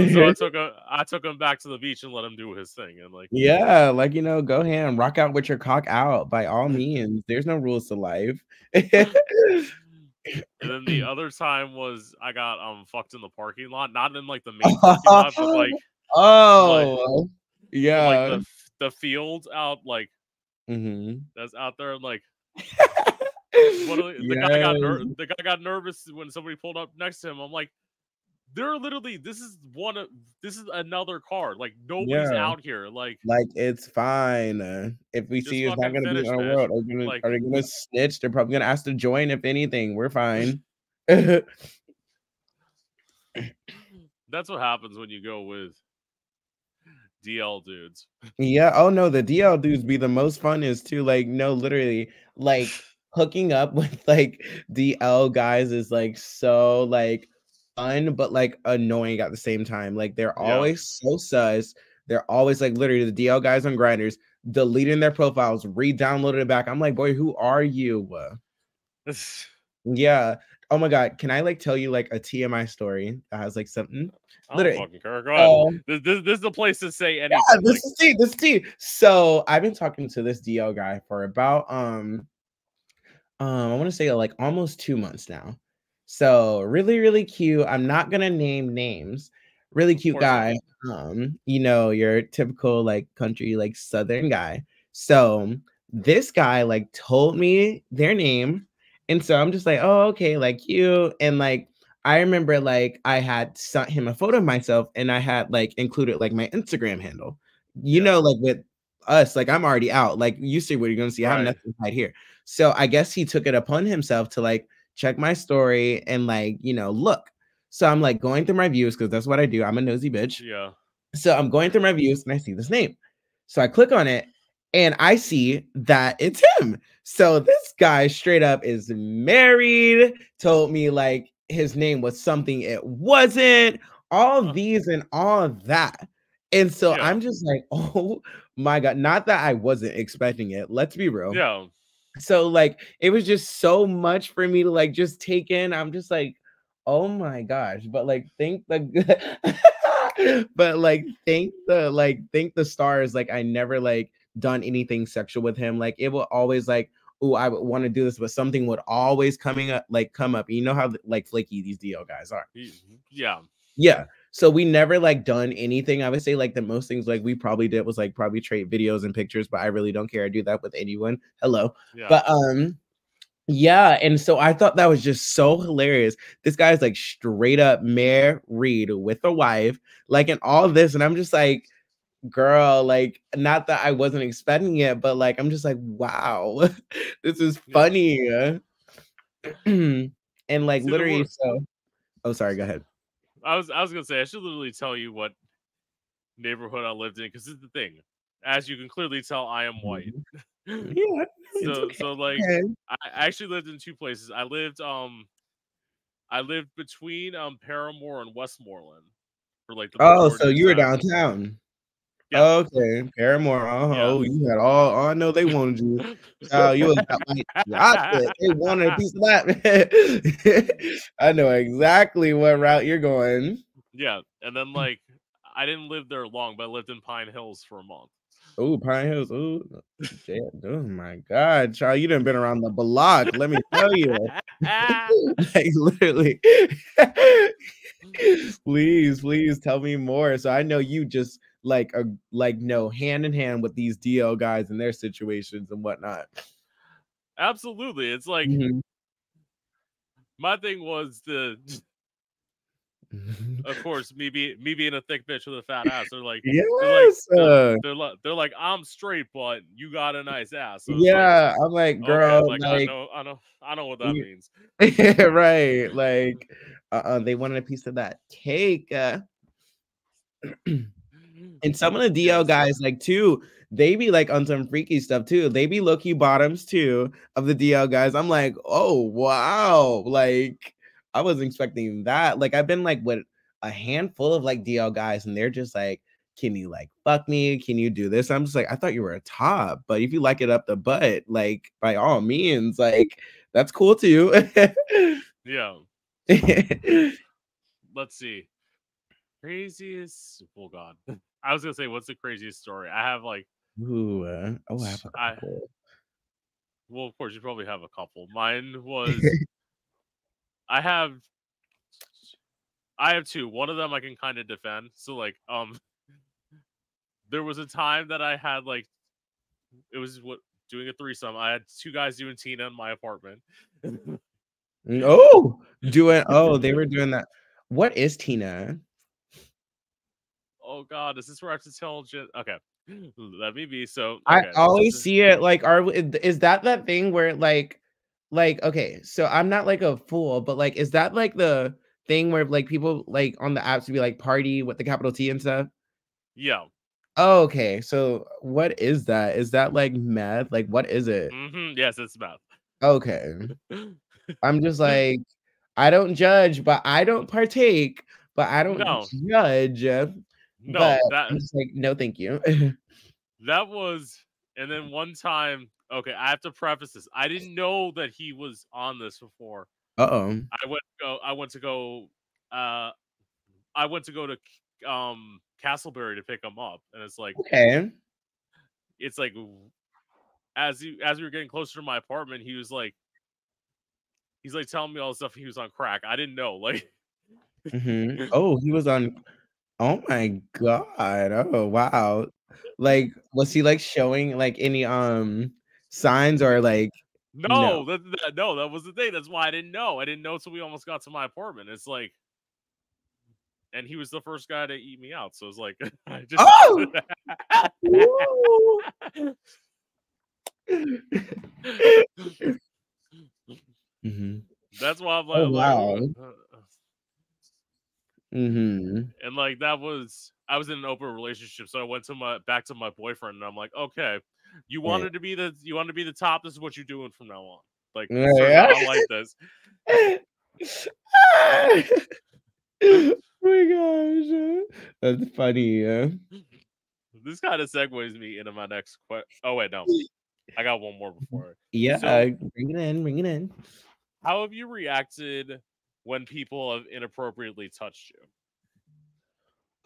S2: I took him back to the beach and let him do his thing, and like,
S1: Yeah, like go ahead and rock out with your cock out by all means. There's no rules to life.
S2: and then the other time was I got fucked in the parking lot, not in like the main parking lot, but like
S1: Oh,
S2: but like
S1: yeah.
S2: the field out like that's out there. And like,
S1: Yes.
S2: the guy got nervous when somebody pulled up next to him. I'm like, they're literally this is another car. Like nobody's
S1: Yeah.
S2: out here. Like
S1: Like, it's fine. If we see
S2: just
S1: you, it's not
S2: fucking
S1: gonna be
S2: finish,
S1: our
S2: bitch.
S1: world.
S2: Like
S1: Are they gonna snitch? They're probably gonna ask to join if anything. We're fine.
S2: that's what happens when you go with DL dudes.
S1: Yeah. Oh no, the DL dudes be the most funnest too. Like, no, literally, like hooking up with like DL guys is like so like fun, but like annoying at the same time. Like they're
S2: Yeah.
S1: always so sus. They're always like literally the DL guys on grinders deleting their profiles, re-downloading it back. I'm like, boy, who are you? Yeah. Oh my god. Can I like tell you like a TMI story that has like something?
S2: I don't
S1: Literally.
S2: fucking care. Go ahead. This is the place to say anything.
S1: This
S2: Like,
S1: is tea. This is tea. So I've been talking to this DL guy for about I want to say like almost 2 months now. So really, really cute. I'm not gonna name names. Really
S2: of
S1: cute
S2: course not.
S1: guy. Your typical like country, like southern guy. So this guy like told me their name. And so I'm just like, oh, okay, like cute. And like I remember like I had sent him a photo of myself and I had like included like my Instagram handle.
S2: Yeah.
S1: Like with us, like I'm already out. Like you see what you're gonna see. I have
S2: Right.
S1: nothing to hide here. So I guess he took it upon himself to like check my story and like, look. So I'm like going through my views because that's what I do. I'm a nosy bitch.
S2: Yeah.
S1: So I'm going through my views and I see this name. So I click on it and I see that it's him. So this guy straight up is married, told me like his name was something it wasn't, all these and all that. And so
S2: Yeah.
S1: I'm just like, oh my God, not that I wasn't expecting it. Let's be real.
S2: Yeah.
S1: So like it was just so much for me to like just take in. I'm just like, oh my gosh. But like think the but like think the stars, like I never like done anything sexual with him. Like it will always like, oh, I would want to do this, but something would always come up. You know how like flaky these DL guys are.
S2: Yeah.
S1: Yeah. So we never like done anything. I would say like the most things like we probably did was like probably trade videos and pictures, but I really don't care. I do that with anyone. Hello.
S2: Yeah.
S1: But yeah, and so I thought that was just so hilarious. This guy's like straight up married with a wife, like and all this, and I'm just like, girl, like not that I wasn't expecting it, but like I'm just like, wow, this is
S2: Yeah.
S1: funny. And like
S2: See the
S1: literally,
S2: word.
S1: so oh sorry, go ahead.
S2: I was gonna say I should literally tell you what neighborhood I lived in because this is the thing. As you can clearly tell, I am white.
S1: Mhm. Yeah, it's okay.
S2: So like
S1: Okay.
S2: I actually lived in two places. I lived between Paramore and Westmoreland for like the
S1: Oh,
S2: majority
S1: so
S2: of
S1: you were
S2: time.
S1: downtown.
S2: Yeah.
S1: Okay, Paramore.
S2: Yeah.
S1: Oh, you had all. Oh, I know they wanted you. Child, you was got like chocolate. They wanted a piece of that. I know exactly what route you're going.
S2: Yeah. And then like I didn't live there long, but I lived in Pine Hills for a month.
S1: Oh, Pine Hills. Oh, oh my God, child, you done been around the block. Let me tell you, like literally. Please tell me more. So I know you just like no hand in hand with these DL guys and their situations and whatnot.
S2: Absolutely. It's like
S1: Mhm.
S2: my thing was of course, me being a thick bitch with a fat ass.
S1: Yes.
S2: They're like I'm straight, but you got a nice ass. So it's like
S1: Yeah. I'm like,
S2: okay, I'm
S1: girl,
S2: like
S1: like
S2: I know what that
S1: you-
S2: means.
S1: right. Like they wanted a piece of that cake. And some of the DL
S2: Yes.
S1: guys, like too, they be like on some freaky stuff too. They be low-key bottoms too of the DL guys. I'm like, oh wow, like I wasn't expecting that. Like I've been like with a handful of like DL guys, and they're just like, can you like fuck me? Can you do this? I'm just like, I thought you were a top, but if you like it up the butt, like by all means, like that's cool too.
S2: Yeah. Let's see. Craziest. Oh God. I was gonna say, what's the craziest story? I have like
S1: Ooh, I have a
S2: I
S1: couple.
S2: well, of course, you probably have a couple. Mine was I have I have two. One of them I can kind of defend. So like there was a time that I had like it was what doing a threesome. I had 2 guys doing Tina in my apartment.
S1: Oh, they were doing that. What is Tina?
S2: Oh god, is this where I have to tell okay. Let me be. So
S1: I
S2: okay.
S1: always see it like is that thing where okay, so I'm not like a fool, but like is that like the thing where like people like on the apps to be like party with the capital T and stuff?
S2: Yeah.
S1: Oh, okay. So what is that? Is that like meth? Like what is it?
S2: Yes, it's meth.
S1: Okay. I'm just like I don't judge, but I don't partake, but I don't
S2: No.
S1: judge. But
S2: No,
S1: I'm just like, no, thank you.
S2: that was, and then one time, okay, I have to preface this. I didn't know that he was on this before.
S1: Uh-oh.
S2: I went to go uh I went to go to Castleberry to pick him up, and
S1: Okay.
S2: it's like as we were getting closer to my apartment, he's like telling me all the stuff he was on crack. I didn't know, like
S1: Oh, he was on. Oh my god. Oh, wow. Like, was he, like, showing, like, any, signs or, like no?
S2: no, no, that was the thing. That's why I didn't know. I didn't know until we almost got to my apartment. It's like, and he was the first guy to eat me out. So it's like, I just.
S1: Oh! Woo! Mhm.
S2: That's why
S1: Oh,
S2: I'm like,
S1: wow.
S2: ooh.
S1: Mhm.
S2: And like that was, I was in an open relationship, so I went to back to my boyfriend, and I'm like, okay,
S1: Right.
S2: you wanted to be the top. This is what you're doing from now on. Like, sir,
S1: Yeah.
S2: I don't like this.
S1: Oh my gosh. That's funny, yeah.
S2: This kind of segues me into my next question. Oh wait, no, I got one more before.
S1: Yeah,
S2: So,
S1: bring it in, bring it in.
S2: how have you reacted when people have inappropriately touched you?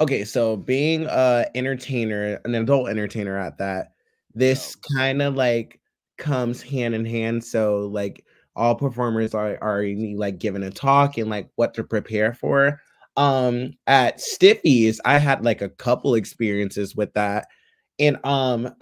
S1: Okay, so being a entertainer, an adult entertainer at that,
S2: Yeah.
S1: this kind of like comes hand in hand. So like all performers are already like given a talk and like what to prepare for. At Stiffies, I had like a couple experiences with that. And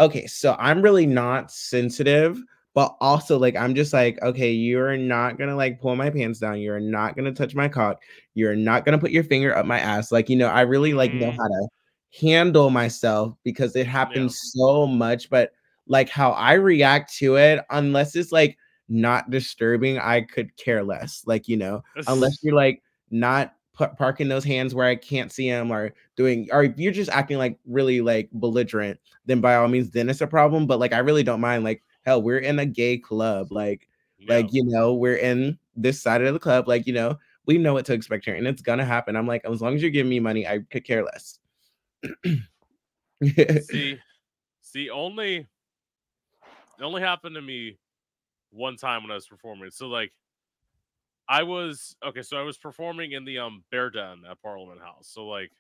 S1: okay, so I'm really not sensitive, but also like I'm just like, okay, you're not gonna like pull my pants down, you're not gonna touch my cock, you're not gonna put your finger up my ass. Like, I really like know
S2: Mm-hmm.
S1: how to handle myself because it
S2: Yeah.
S1: happens so much. But like how I react to it, unless it's like not disturbing, I could care less. Like, unless you're like not parking those hands where I can't see them or if you're just acting like really like belligerent, then by all means, then it's a problem. But like I really don't mind. Like, hell, we're in a gay club.
S2: Yeah.
S1: We're in this side of the club. Like, we know what to expect here, and it's gonna happen. I'm like, as long as you're giving me money, I could care less.
S2: See, only it only happened to me one time when I was performing. So like I was okay, so I was performing in the Bear Den at Parliament House. So like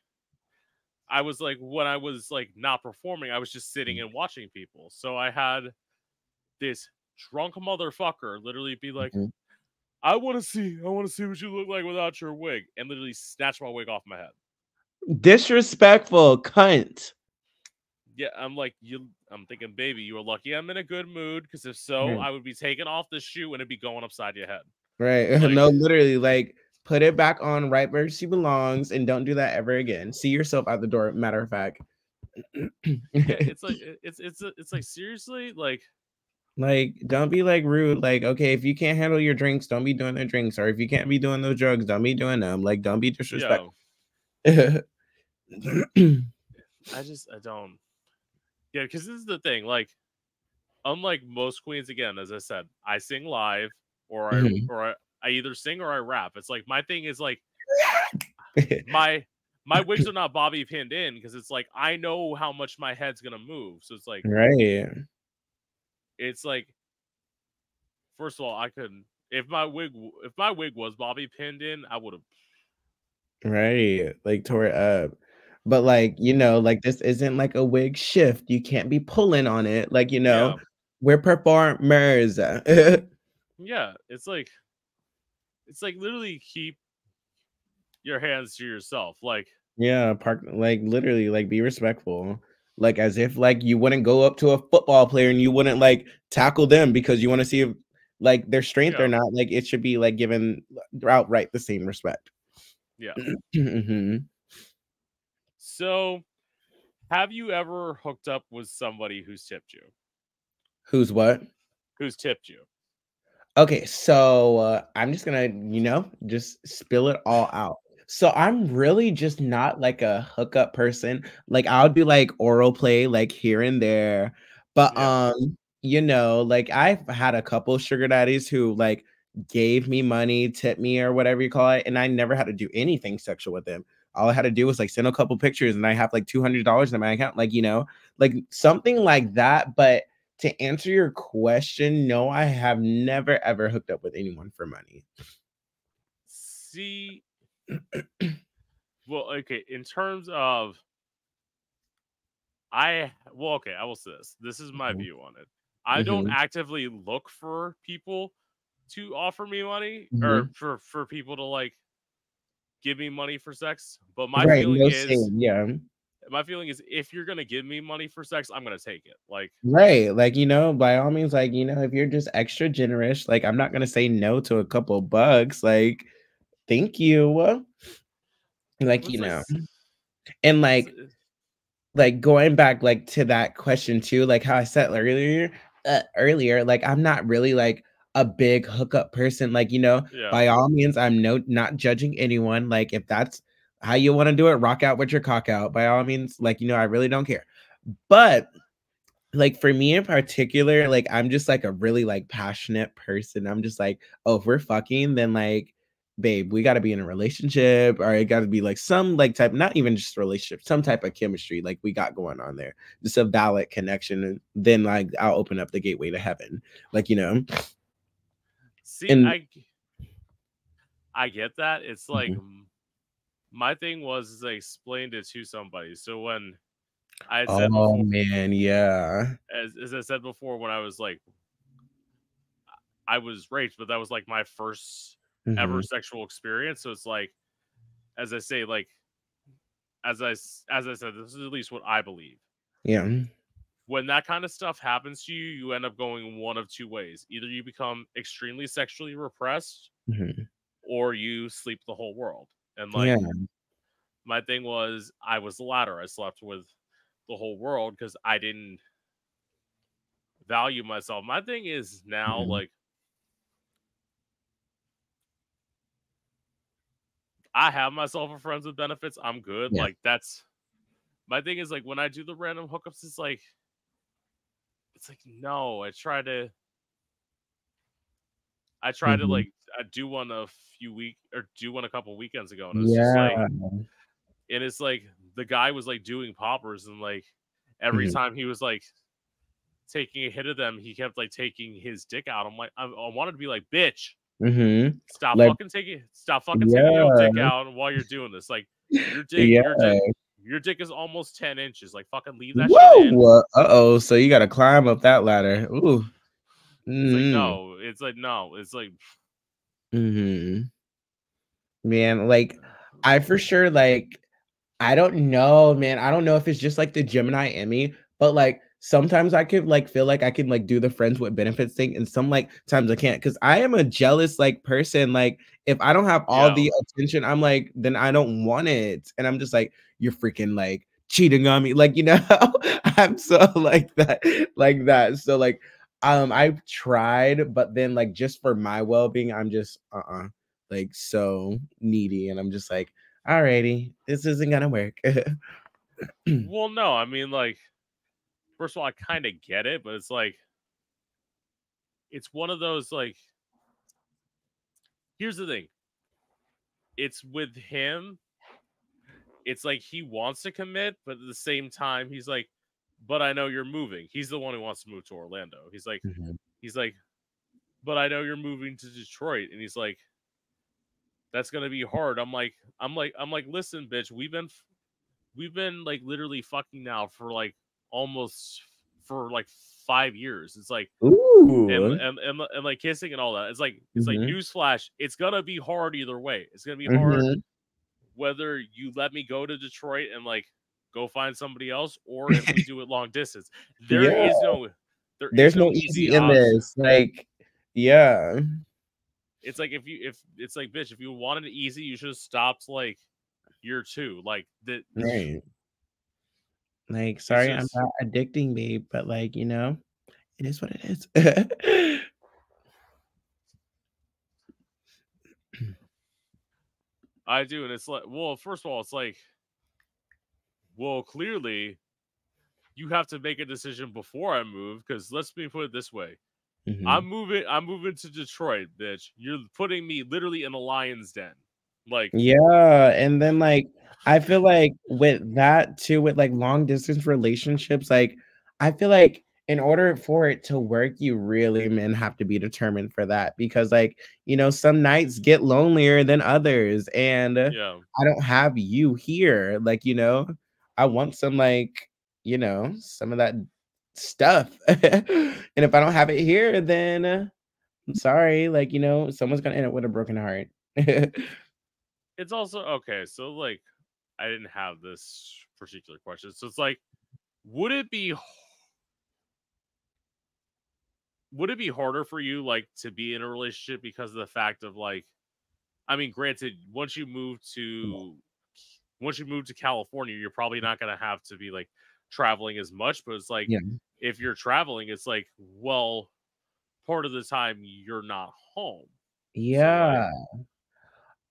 S2: I was like when I was like not performing, I was just sitting and watching people. So I had this drunk motherfucker literally be like,
S1: Mhm.
S2: I want to see what you look like without your wig, and literally snatch my wig off my head.
S1: Disrespectful cunt.
S2: Yeah, I'm thinking, baby, you are lucky I'm in a good mood, because if so,
S1: Right.
S2: I would be taking off the shoe and it'd be going upside your head.
S1: Right.
S2: Like,
S1: No, literally, like put it back on right where she belongs and don't do that ever again. See yourself out the door, matter of fact.
S2: yeah, it's like it's like seriously, like
S1: Like, don't be like rude. Like, okay, if you can't handle your drinks, don't be doing the drinks. Or if you can't be doing those drugs, don't be doing them. Like, don't be
S2: yeah,
S1: disrespectful.
S2: I don't. Yeah, because this is the thing. Like, unlike most queens, again, as I said, I sing live,
S1: Mhm.
S2: I either sing or I rap. It's like my thing is like my wigs are not bobby pinned in, because it's like I know how much my head's gonna move. So
S1: Right.
S2: it's like first of all, I couldn't, if my wig was bobby pinned in, I would have.
S1: Right. Like tore it up. But like, like this isn't like a wig shift. You can't be pulling on it. Like,
S2: Yeah,
S1: we're performers.
S2: yeah. It's like literally keep your hands to yourself. Like,
S1: Yeah, park like literally like be respectful. like as if like you wouldn't go up to a football player and you wouldn't like tackle them because you want to see if like their strength or
S2: Yeah.
S1: not. Like it should be like given outright the same respect.
S2: Yeah.
S1: Hmm.
S2: So, have you ever hooked up with somebody who's tipped you?
S1: Who's what?
S2: Who's tipped you?
S1: Okay, so I'm just gonna, just spill it all out. So I'm really just not like a hookup person. Like I'll do like oral play like here and there. But
S2: Yeah.
S1: like I've had a couple sugar daddies who like gave me money, tipped me or whatever you call it, and I never had to do anything sexual with them. All I had to do was like send a couple pictures and I have like $200 in my account, like like something like that. But to answer your question, no, I have never ever hooked up with anyone for money.
S2: See, well, okay, in terms of okay, I will say this. This is my
S1: Mhm,
S2: view on it. I don't
S1: mhm,
S2: actively look for people to offer me money or
S1: mhm.
S2: for people to like give me money for sex, but
S1: Right, no same, yeah.
S2: my feeling is if you're going to give me money for sex, I'm going to take it. Like,
S1: Right, like, by all means, like, if you're just extra generous, like, I'm not gonna say no to a couple bucks, like, thank you. Like,
S2: it's like
S1: and,
S2: it's
S1: like going back like to that question too, like how I said earlier, like I'm not really like a big hookup person. Like,
S2: yeah.
S1: by all means, I'm not judging anyone. Like if that's how you want to do it, rock out with your cock out. By all means, like, I really don't care. But like for me in particular, like I'm just like a really like passionate person. I'm just like, oh, if we're fucking, then like, babe, we got to be in a relationship, or it got to be like some like type, not even just relationship, some type of chemistry like we got going on there, just a valid connection, and then like I'll open up the gateway to heaven, like
S2: See,
S1: and
S2: I get that. It's like
S1: Mhm.
S2: my thing was is I explained it to somebody. So when I had said
S1: Oh
S2: before,
S1: man, yeah.
S2: as I said before, when I was like I was raped, but that was like my first ever
S1: Hmm.
S2: sexual experience. So it's like, as I say, like as I said, this is at least what I believe.
S1: Yeah.
S2: When that kind of stuff happens to you, you end up going one of two ways. Either you become extremely sexually repressed,
S1: Hmm.
S2: or you sleep the whole world. And like
S1: Yeah.
S2: my thing was, I was the latter. I slept with the whole world because I didn't value myself. My thing is now,
S1: Hmm.
S2: like, I have myself a friends with benefits. I'm good.
S1: Yeah.
S2: Like, that's my thing is like when I do the random hookups, it's like no. I tried to
S1: Hmm.
S2: like do one a few week or do one a couple weekends ago, and it was just like,
S1: Yeah.
S2: and it's like the guy was like doing poppers, and like every
S1: Hmm.
S2: time he was like taking a hit of them, he kept like taking his dick out. I'm like, I wanted to be like, bitch,
S1: Hmm. Like,
S2: stop fucking taking your dick
S1: yeah.
S2: out while you're doing this. Like
S1: Yeah.
S2: your dick is almost 10 inches. Like fucking leave that shit in.
S1: Whoa! Uh-oh, so you gotta climb up that ladder. Ooh.
S2: It's like
S1: Mhm.
S2: no. It's like no. It's like
S1: Mhm. Man, like, I for sure, like I don't know, man. I don't know if it's just like the Gemini in me, but like sometimes I could like feel like I can like do the friends with benefits thing, and some like times I can't because I am a jealous like person. Like if I don't have all
S2: yeah.
S1: the attention, I'm like, then I don't want it, and I'm just like, you're freaking like cheating on me, like I'm so like that. So like, I've tried, but then like just for my well being, I'm just like so needy, and I'm just like alrighty, this isn't gonna work.
S2: Well, no. I mean, like first of all, I kind of get it, but it's like it's one of those like. Here's the thing. It's with him. It's like he wants to commit, but at the same time, he's like, "But I know you're moving." He's the one who wants to move to Orlando.
S1: Mhm.
S2: He's like, "But I know you're moving to Detroit," and he's like, "That's gonna be hard." I'm like, listen, bitch, we've been like literally fucking now for like almost for like 5 years. It's like
S1: Ooh.
S2: and like kissing and all that. It's like
S1: Mhm.
S2: newsflash. It's gonna be hard either way. It's gonna be hard
S1: Mhm.
S2: whether you let me go to Detroit and like go find somebody else, or if we do it long distance. There
S1: Yeah.
S2: is no there is
S1: There's
S2: no
S1: no
S2: easy
S1: easy in
S2: option.
S1: this. Like, yeah.
S2: It's like if it's like, bitch, if you wanted it easy, you should have stopped like year 2. Like that
S1: Right. Like,
S2: it's
S1: sorry, I'm
S2: just
S1: not addicting, babe, but like, it is what it is.
S2: I do, and it's like, well, first of all, it's like, well, clearly you have to make a decision before I move, because let's me put it this way.
S1: Mhm.
S2: I'm moving to Detroit, bitch. You're putting me literally in a lion's den. Like,
S1: Yeah, and then, like, I feel like with that too, with, like, long distance relationships, like, I feel like in order for it to work, you really, men, have to be determined for that because, like, some nights get lonelier than others, and
S2: yeah.
S1: I don't have you here, like, I want some, like, some of that stuff, and if I don't have it here, then, I'm sorry, like, someone's gonna end up with a broken heart.
S2: It's also okay, so like I didn't have this particular question. So it's like, would it be would it be harder for you like to be in a relationship because of the fact of like, I mean, granted, once you move to California, you're probably not gonna have to be like traveling as much, but it's like
S1: Yeah.
S2: if you're traveling, it's like, well, part of the time you're not home. So like,
S1: Yeah.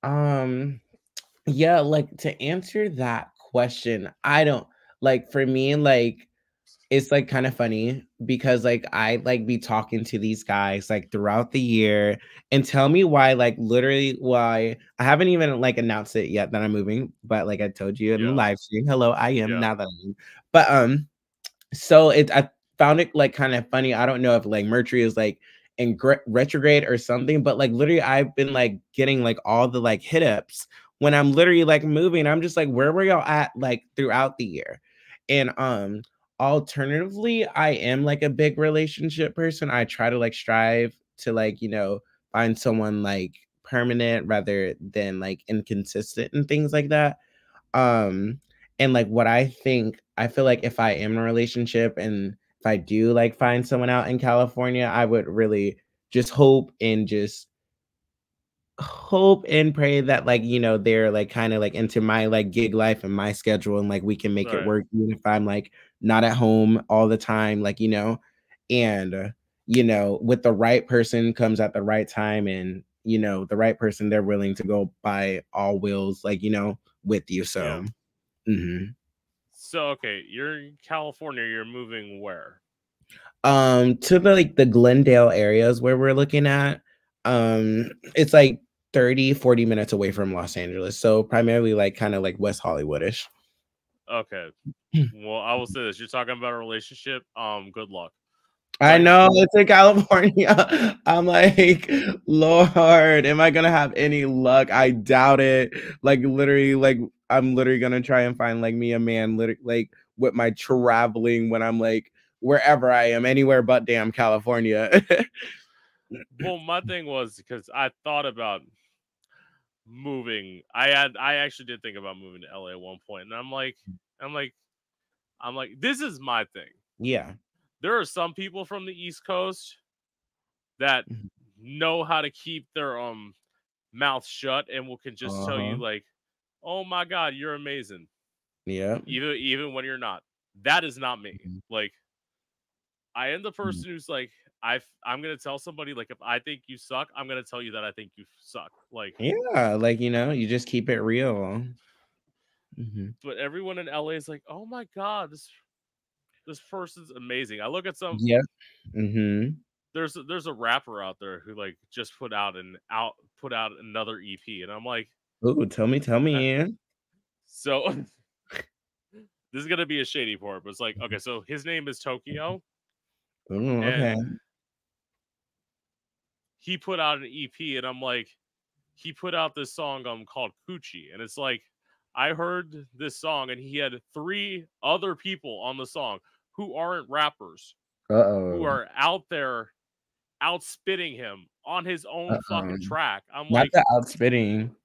S1: Um, yeah, like to answer that question, I don't like for me, like it's like kind of funny because like I like be talking to these guys like throughout the year and tell me why, like literally why I haven't even like announced it yet that I'm moving, but like I told you in the
S2: yeah,
S1: live stream, hello, I am
S2: yeah,
S1: now that I am. But so I found it like kind of funny. I don't know if like Mercury is like in retrograde or something, but like literally I've been like getting like all the like hit ups when I'm literally like moving. I'm just like, where were y'all at like throughout the year? And alternatively, I am like a big relationship person. I try to like strive to like, find someone like permanent rather than like inconsistent and things like that. Um, and like what I feel like if I am in a relationship and if I do like find someone out in California, I would really just hope and pray that like they're like kind of like into my like gig life and my schedule and like we can make it
S2: right,
S1: work even if I'm like not at home all the time, like and with the right person comes at the right time, and the right person, they're willing to go by all wheels, like with you.
S2: yeah.
S1: So mhm.
S2: So okay, you're in California. You're moving where?
S1: To the like the Glendale areas where we're looking at, it's like 30-40 minutes away from Los Angeles. So primarily like kind of like West Hollywoodish.
S2: Okay. Well, I will say this: you're talking about a relationship. Good luck.
S1: I
S2: Like,
S1: know it's in California. I'm like, Lord, am I gonna have any luck? I doubt it. Like literally, like I'm literally gonna try and find like me a man, like with my traveling when I'm like wherever I am, anywhere but damn California.
S2: well, my thing was because I thought about moving. I actually did think about moving to LA at one point, and I'm like, this is my thing.
S1: Yeah.
S2: There are some people from the East Coast that
S1: Mhm.
S2: know how to keep their mouth shut and will can just tell you
S1: Uh-huh.
S2: like, "Oh my God, you're amazing,"
S1: Yeah.
S2: even when you're not. That is not me.
S1: Mhm.
S2: Like, I am the
S1: Mhm.
S2: person who's like, I'm gonna tell somebody like if I think you suck, I'm gonna tell you that I think you suck. Like,
S1: Yeah, like, you just keep it real. Mhm.
S2: but everyone in LA is like, oh my God, this person's amazing. I look at some.
S1: Yep. Mhm.
S2: There's a rapper out there who like just put out another EP, and I'm like,
S1: Ooh, tell
S2: uh,
S1: me.
S2: so this is gonna be a shady part, but it's like, okay, so his name is
S1: Mhm.
S2: Tokyo,
S1: Ooh, okay.
S2: and he put out an EP, and I'm like, he put out this song called Coochie, and it's like, I heard this song, and he had three other people on the song who aren't rappers, who
S1: Uh-oh.
S2: are out there outspitting him on his own
S1: Uh-oh.
S2: fucking track. I'm
S1: Not
S2: like,
S1: the outspitting.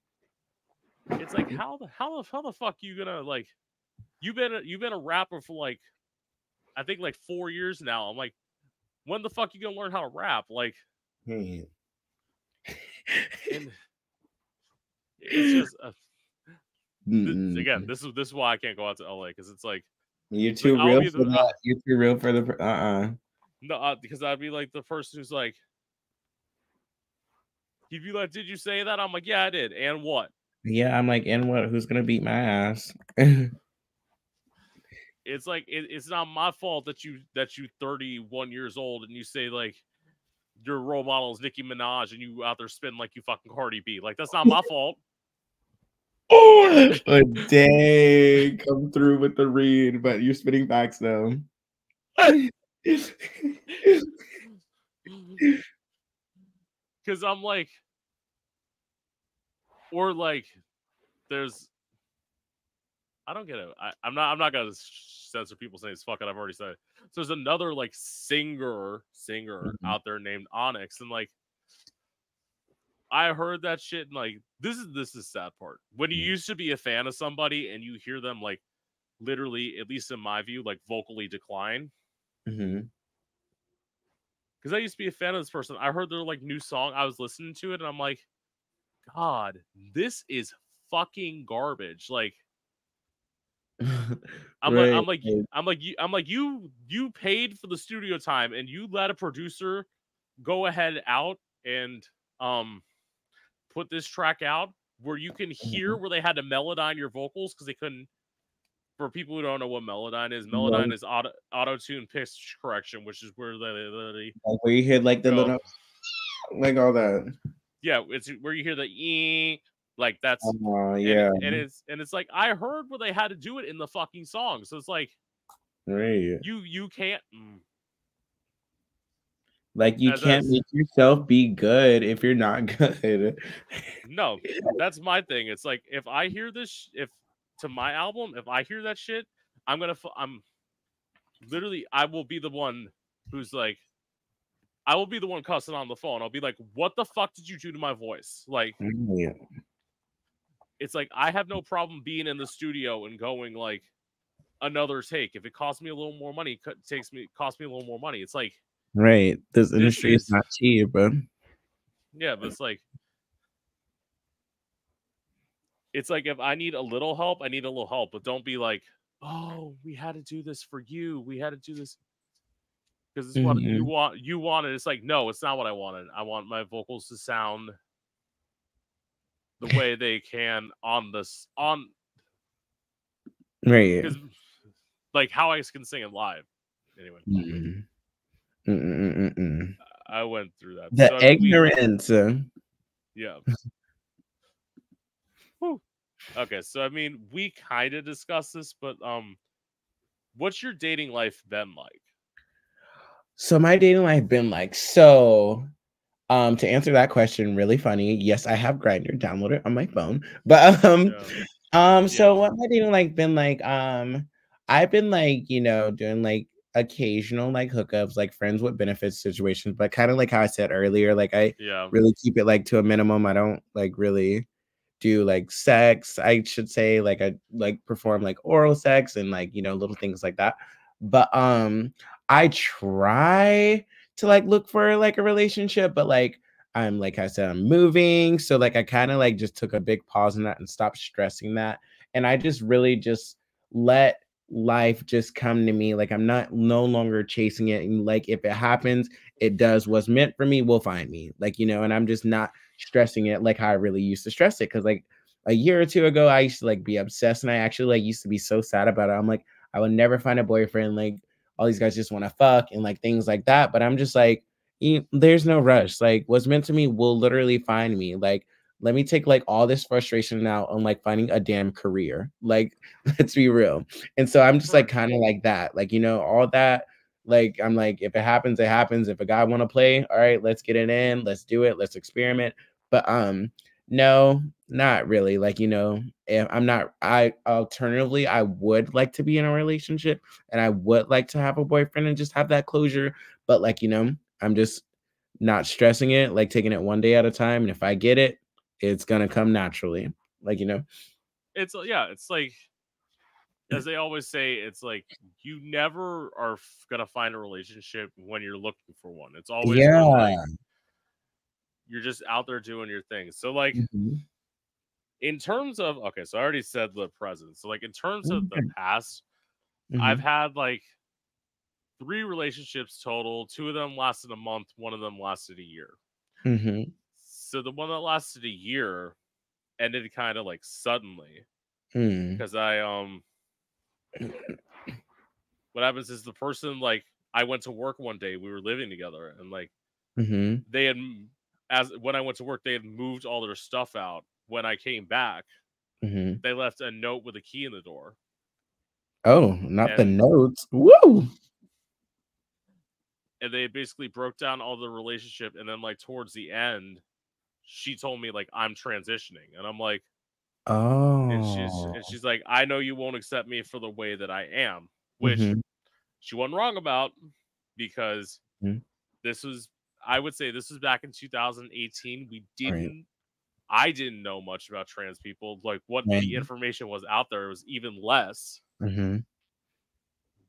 S2: it's like how the fuck you gonna like? you've been a rapper for like I think like 4 years now. I'm like, when the fuck you gonna learn how to rap? Like,
S1: Hmm.
S2: and it's just
S1: Mm-mm.
S2: again, this is why I can't go out to LA because
S1: You're
S2: it's like
S1: too
S2: I'll
S1: real
S2: be
S1: for
S2: the
S1: that. You're too real for the.
S2: no because I'd be like the person who's like, he'd be like, did you say that? I'm like, yeah, I did. And what?
S1: Yeah, I'm like, and what? Who's gonna beat my ass?
S2: It's like it's not my fault that you 31 years old and you say like your role model is Nicki Minaj and you out there spitting like you fucking Cardi B. Like that's not my fault.
S1: Oh, dang! Come through with the read, but you're spitting facts though.
S2: Because I'm like, or like, there's I don't get it. I'm not gonna censor people saying it's fuck it. I've already said it. So there's another like singer
S1: Mhm,
S2: out there named Onyx, and like I heard that shit, and like this is the sad part. When you
S1: mhm,
S2: used to be a fan of somebody and you hear them like literally, at least in my view, like vocally decline.
S1: mhm.
S2: Because I used to be a fan of this person. I heard their like new song. I was listening to it, and I'm like, God, this is fucking garbage. Like I'm like
S1: Right.
S2: I'm like I'm like you paid for the studio time and you let a producer go ahead out and um put this track out where you can hear
S1: Mhm.
S2: where they had to melodyne your vocals because they couldn't. For people who don't know what
S1: Like,
S2: melodyne is auto tune pitch correction, which is where they
S1: where you hear like the
S2: go.
S1: little, like all that.
S2: Yeah, it's where you hear the like that's
S1: Yeah.
S2: and it's like I heard where they had to do it in the fucking song, so it's like
S1: Right.
S2: you can't.
S1: Like you
S2: As
S1: can't
S2: as
S1: make yourself be good if you're not good.
S2: no, that's my thing. It's like if I hear this, if to my album, if I hear that shit, I'm literally I will be the one who's like I will be the one cussing on the phone. I'll be like, "What the fuck did you do to my voice?" Like
S1: Yeah.
S2: it's like I have no problem being in the studio and going like another take. If it costs me a little more money, cost me a little more money. It's like
S1: Right. This
S2: this
S1: industry is
S2: is
S1: not cheap, bro.
S2: yeah, but it's like if I need a little help, I need a little help, but don't be like, "Oh, we had to do this for you. We had to do this because it's what you
S1: Mhm.
S2: want. You wanted." It's like, no, it's not what I wanted. I want my vocals to sound the way they can on this on
S1: Right.
S2: because like how I can sing it live. Anyway,
S1: Mm. Mm-mm-mm-mm.
S2: I went through that.
S1: The
S2: So I mean,
S1: ignorance.
S2: yeah. Whew. Okay, so I mean, we kind of discussed this, but what's your dating life been like?
S1: So my dating life been like to answer that question, really funny. Yes, I have Grinder downloaded on my phone. But
S2: Yeah,
S1: so
S2: yeah,
S1: what my dating like been like, I've been like, doing like occasional like hookups, like friends with benefits situations, but kind of like how I said earlier, like I
S2: yeah.
S1: really keep it like to a minimum. I don't like really do like sex, I should say. Like I like perform like oral sex and like, little things like that. But I try to like look for like a relationship, but like I said, I'm moving. So like I kind of like just took a big pause in that and stopped stressing that. And I just really just let life just come to me. Like I'm not no longer chasing it. And like if it happens, it does what's meant for me, will find me. Like, and I'm just not stressing it like how I really used to stress it. Cause like a year or two ago, I used to like be obsessed and I actually like used to be so sad about it. I'm like, I would never find a boyfriend. Like all these guys just want to fuck and like things like that. But I'm just like, there's no rush. Like what's meant to me will literally find me. Like, let me take like all this frustration out on like finding a damn career. Like, let's be real. And so I'm just like
S2: Right.
S1: kind of like that. Like, all that. Like, I'm like, if it happens, it happens. If a guy want to play, all right, let's get it in. Let's do it. Let's experiment. But no, not really. Like, if I'm not, I alternatively, I would like to be in a relationship and I would like to have a boyfriend and just have that closure. But like, I'm just not stressing it, like taking it one day at a time. And if I get it, it's gonna come naturally. Like,
S2: It's yeah. It's like as they always say, it's like you never are gonna find a relationship when you're looking for one. It's always when like
S1: Yeah.
S2: you're just out there doing your thing. So like
S1: Mhm.
S2: in terms of okay, so I already said the present. So like in terms of the
S1: Okay.
S2: past, I've
S1: Mhm.
S2: had like 3 relationships total. 2 of them lasted a month. One of them lasted a year.
S1: Mhm.
S2: So the one that lasted a year ended kind of like suddenly
S1: Mm.
S2: because I what happens is the person like I went to work one day. We were living together, and like
S1: Mhm.
S2: they had as when I went to work, they had moved all their stuff out. When I came back,
S1: Mhm.
S2: they left a note with a key in the door,
S1: Oh, not the
S2: and
S1: notes. Woo!
S2: they basically broke down all the relationship. And then like towards the end, she told me like I'm transitioning, and I'm like, and
S1: Oh.
S2: she's like, I know you won't accept me for the way that I am, which
S1: Mhm.
S2: she wasn't wrong about because
S1: Mhm.
S2: this was I would say this was back in 2018.
S1: Right.
S2: I didn't know much about trans people. Like what
S1: Right.
S2: the information was out there was even less
S1: Mhm.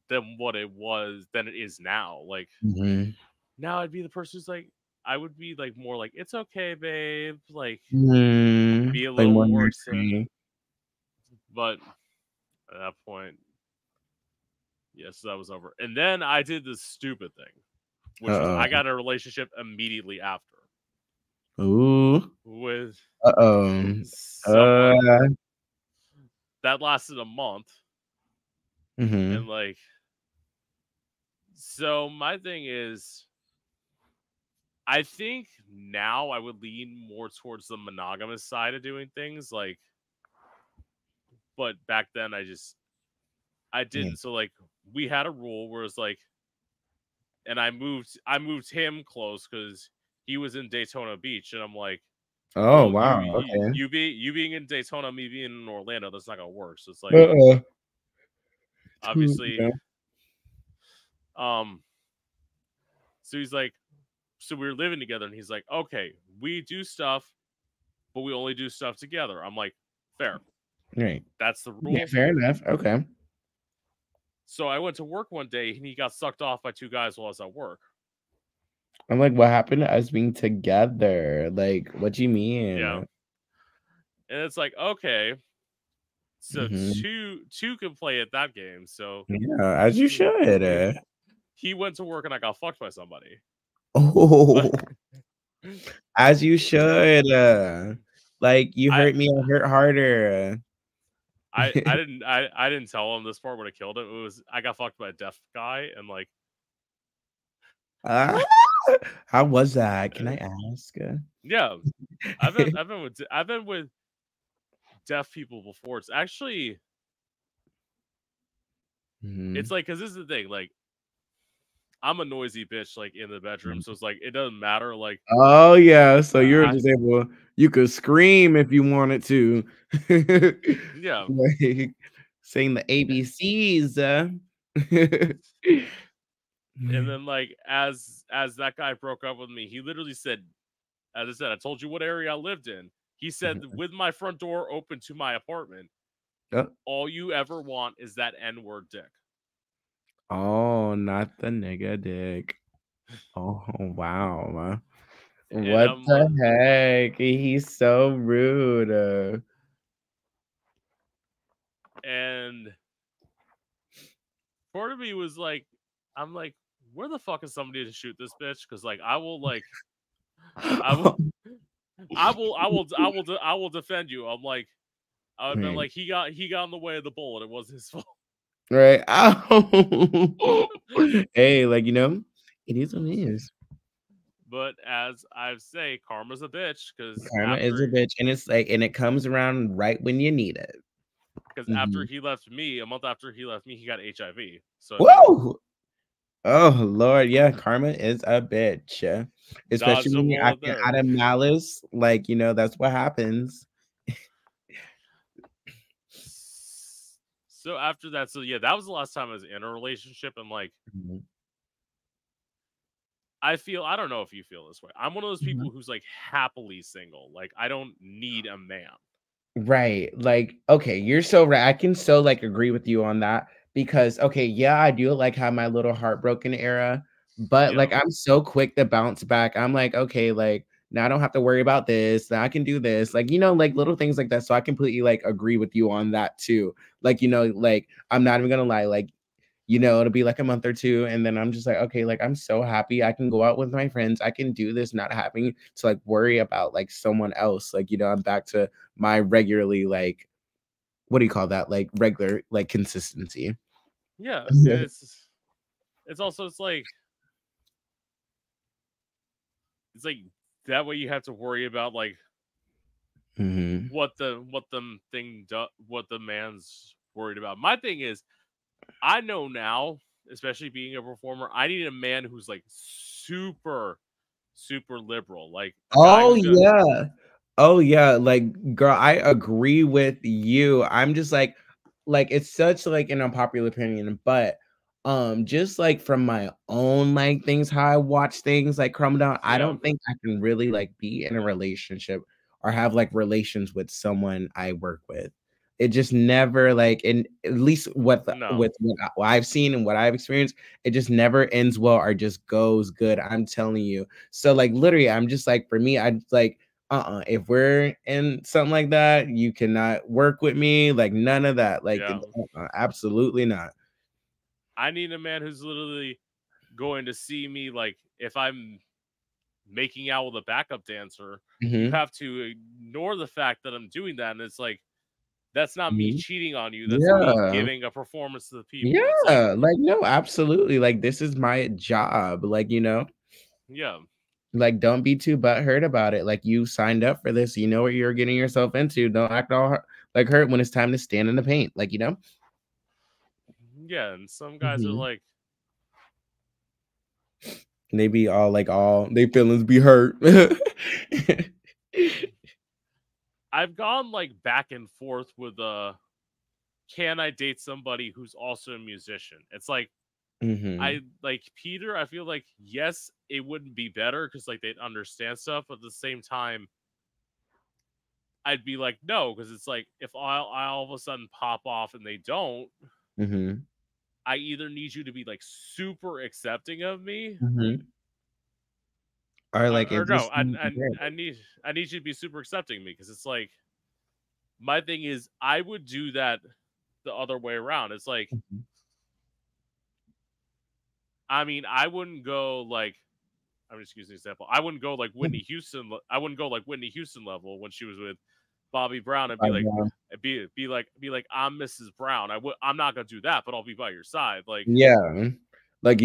S2: than what it was than it is now. Like
S1: Mhm.
S2: now I'd be the person who's like I would be like more like it's okay, babe. Like
S1: Mhm.
S2: be a
S1: Like
S2: little
S1: more
S2: more
S1: nurturing.
S2: but at that point, yes, that was over. And then I did this stupid thing, which was I
S1: Uh-oh.
S2: got in a relationship immediately after
S1: Ooh.
S2: with
S1: Uh-oh.
S2: someone
S1: Uh.
S2: that lasted a month. And
S1: Mhm.
S2: like, so my thing is, I think now I would lean more towards the monogamous side of doing things. Like, but back then I
S1: Yeah.
S2: didn't. So like, we had a rule where it's like, and I moved him close because he was in Daytona Beach, and I'm like,
S1: Oh,
S2: well,
S1: wow. Okay.
S2: you being in Daytona, me being in Orlando, that's not gonna work. So it's like,
S1: Uh-uh.
S2: obviously,
S1: Yeah.
S2: um, so he's like, so we were living together, and he's like, okay, we do stuff, but we only do stuff together. I'm like, fair.
S1: Right.
S2: That's the
S1: Yeah,
S2: rule.
S1: fair enough. Okay.
S2: So I went to work one day, and he got sucked off by 2 guys while I was at work.
S1: I'm like, what happened to us being together? Like, what do you
S2: Yeah,
S1: mean?
S2: and it's like, okay, so
S1: Mhm.
S2: two can play at that game. So
S1: Yeah, as you
S2: he
S1: should.
S2: he went to work, and I got fucked by somebody.
S1: Oh,
S2: But
S1: as you should. Like, you
S2: I
S1: hurt me, I hurt harder.
S2: I didn't tell him this part when I killed him. It was I got fucked by a deaf guy, and like
S1: Ah, how was that? Can I ask?
S2: yeah, I've been with deaf people before. It's actually it's
S1: Mhm.
S2: like because this is the thing. Like I'm a noisy bitch, like in the bedroom, so it's like it doesn't matter. Like
S1: Oh, yeah, so you're
S2: I
S1: just able you could scream if you wanted to.
S2: yeah,
S1: Like, saying the ABCs,
S2: and then like as that guy broke up with me, he literally said, as I said, I told you what area I lived in. He said,
S1: Mhm.
S2: with my front door open to my apartment,
S1: Oh.
S2: all you ever want is that N word dick.
S1: Oh, not the nigga dick. Oh, wow.
S2: And
S1: What the heck? He's so rude.
S2: and part of me was like, I'm like, where the fuck is somebody to shoot this bitch? Because like I will like I will I will defend you. I'm like I would have been
S1: Right.
S2: like he got in the way of the bullet. It wasn't his fault.
S1: Right. Ow. Hey, like, it is what it is.
S2: But as I say, karma's a bitch
S1: Karma is a bitch, and it's like and it comes around right when you need it.
S2: after
S1: Mhm.
S2: he left me, a month after he left me, he got HIV. So I mean,
S1: Whoa! Oh, Lord, yeah, karma is a bitch, especially
S2: dodged a
S1: when you're
S2: bullet
S1: acting
S2: there.
S1: out of malice, like, that's what happens.
S2: So after that, so yeah, that was the last time I was in a relationship, and like
S1: Mhm.
S2: I don't know if you feel this way. I'm one of those
S1: Mhm.
S2: people who's like happily single. Like I don't need a man.
S1: Right. Like, okay, you're so right. I can so like agree with you on that because okay, yeah, I do like have my little heartbroken era, but
S2: Yeah,
S1: like I'm so quick to bounce back. I'm like, okay, like now I don't have to worry about this. Now I can do this. Like, like little things like that. So I completely like agree with you on that too. Like, like I'm not even gonna lie, like it'll be like a month or two, and then I'm just like, okay, like I'm so happy I can go out with my friends. I can do this, not having to like worry about like someone else. Like, I'm back to my regularly like what do you call that? Like regular like consistency.
S2: yeah, and it's also it's like that way you have to worry about like
S1: Hmm.
S2: what the man's worried about. My thing is, I know now, especially being a performer, I need a man who's like super liberal, like a guy
S1: Oh
S2: who does.
S1: yeah. Oh yeah, like girl, I agree with you. I'm just like it's such like an unpopular opinion, but just like from my own like things how I watch things like crumb down, I
S2: Yeah,
S1: don't think I can really like be in a relationship or have like relations with someone I work with. It just never like in at least
S2: no,
S1: with what I've seen and what I've experienced, it just never ends well or just goes good. I'm telling you. So like literally, I'm just like for me, I like if we're in something like that, you cannot work with me. Like none of that. Like
S2: yeah.
S1: absolutely not.
S2: I need a man who's literally going to see me like if I'm making out with a backup dancer. You
S1: Hmm.
S2: have to ignore the fact that I'm doing that, and it's like that's not me
S1: Hmm.
S2: cheating on you. That's me
S1: Yeah.
S2: giving a performance to the people. It's like,
S1: Yeah. Like no, absolutely. Like this is my job. Like,
S2: yeah,
S1: like don't be too butthurt about it. Like you signed up for this. You know what you're getting yourself into. Don't act all like hurt when it's time to stand in the paint. Like,
S2: yeah. And some guys are
S1: Mhm.
S2: like,
S1: They be all like all they feelings be hurt.
S2: I've gone like back and forth with can I date somebody who's also a musician? It's like
S1: Hmm.
S2: I like Peter. I feel like yes, it wouldn't be better because like they'd understand stuff, but at the same time, I'd be like no because it's like if I all of a sudden pop off and they don't,
S1: Hmm.
S2: I either need you to be like super accepting of me,
S1: Hmm. Or like
S2: or
S1: it
S2: no,
S1: just seems weird.
S2: I need you to be super accepting of me because it's like my thing is I would do that the other way around. It's like
S1: Mhm.
S2: I mean I wouldn't go like I'm just using an example. I wouldn't go like Whitney Houston. I wouldn't go like Whitney Houston level when she was with Bobby Brown and
S1: I know.
S2: be like I'm Mrs. Brown. I'm not gonna do that, but I'll be by your side. Like
S1: Yeah. Like,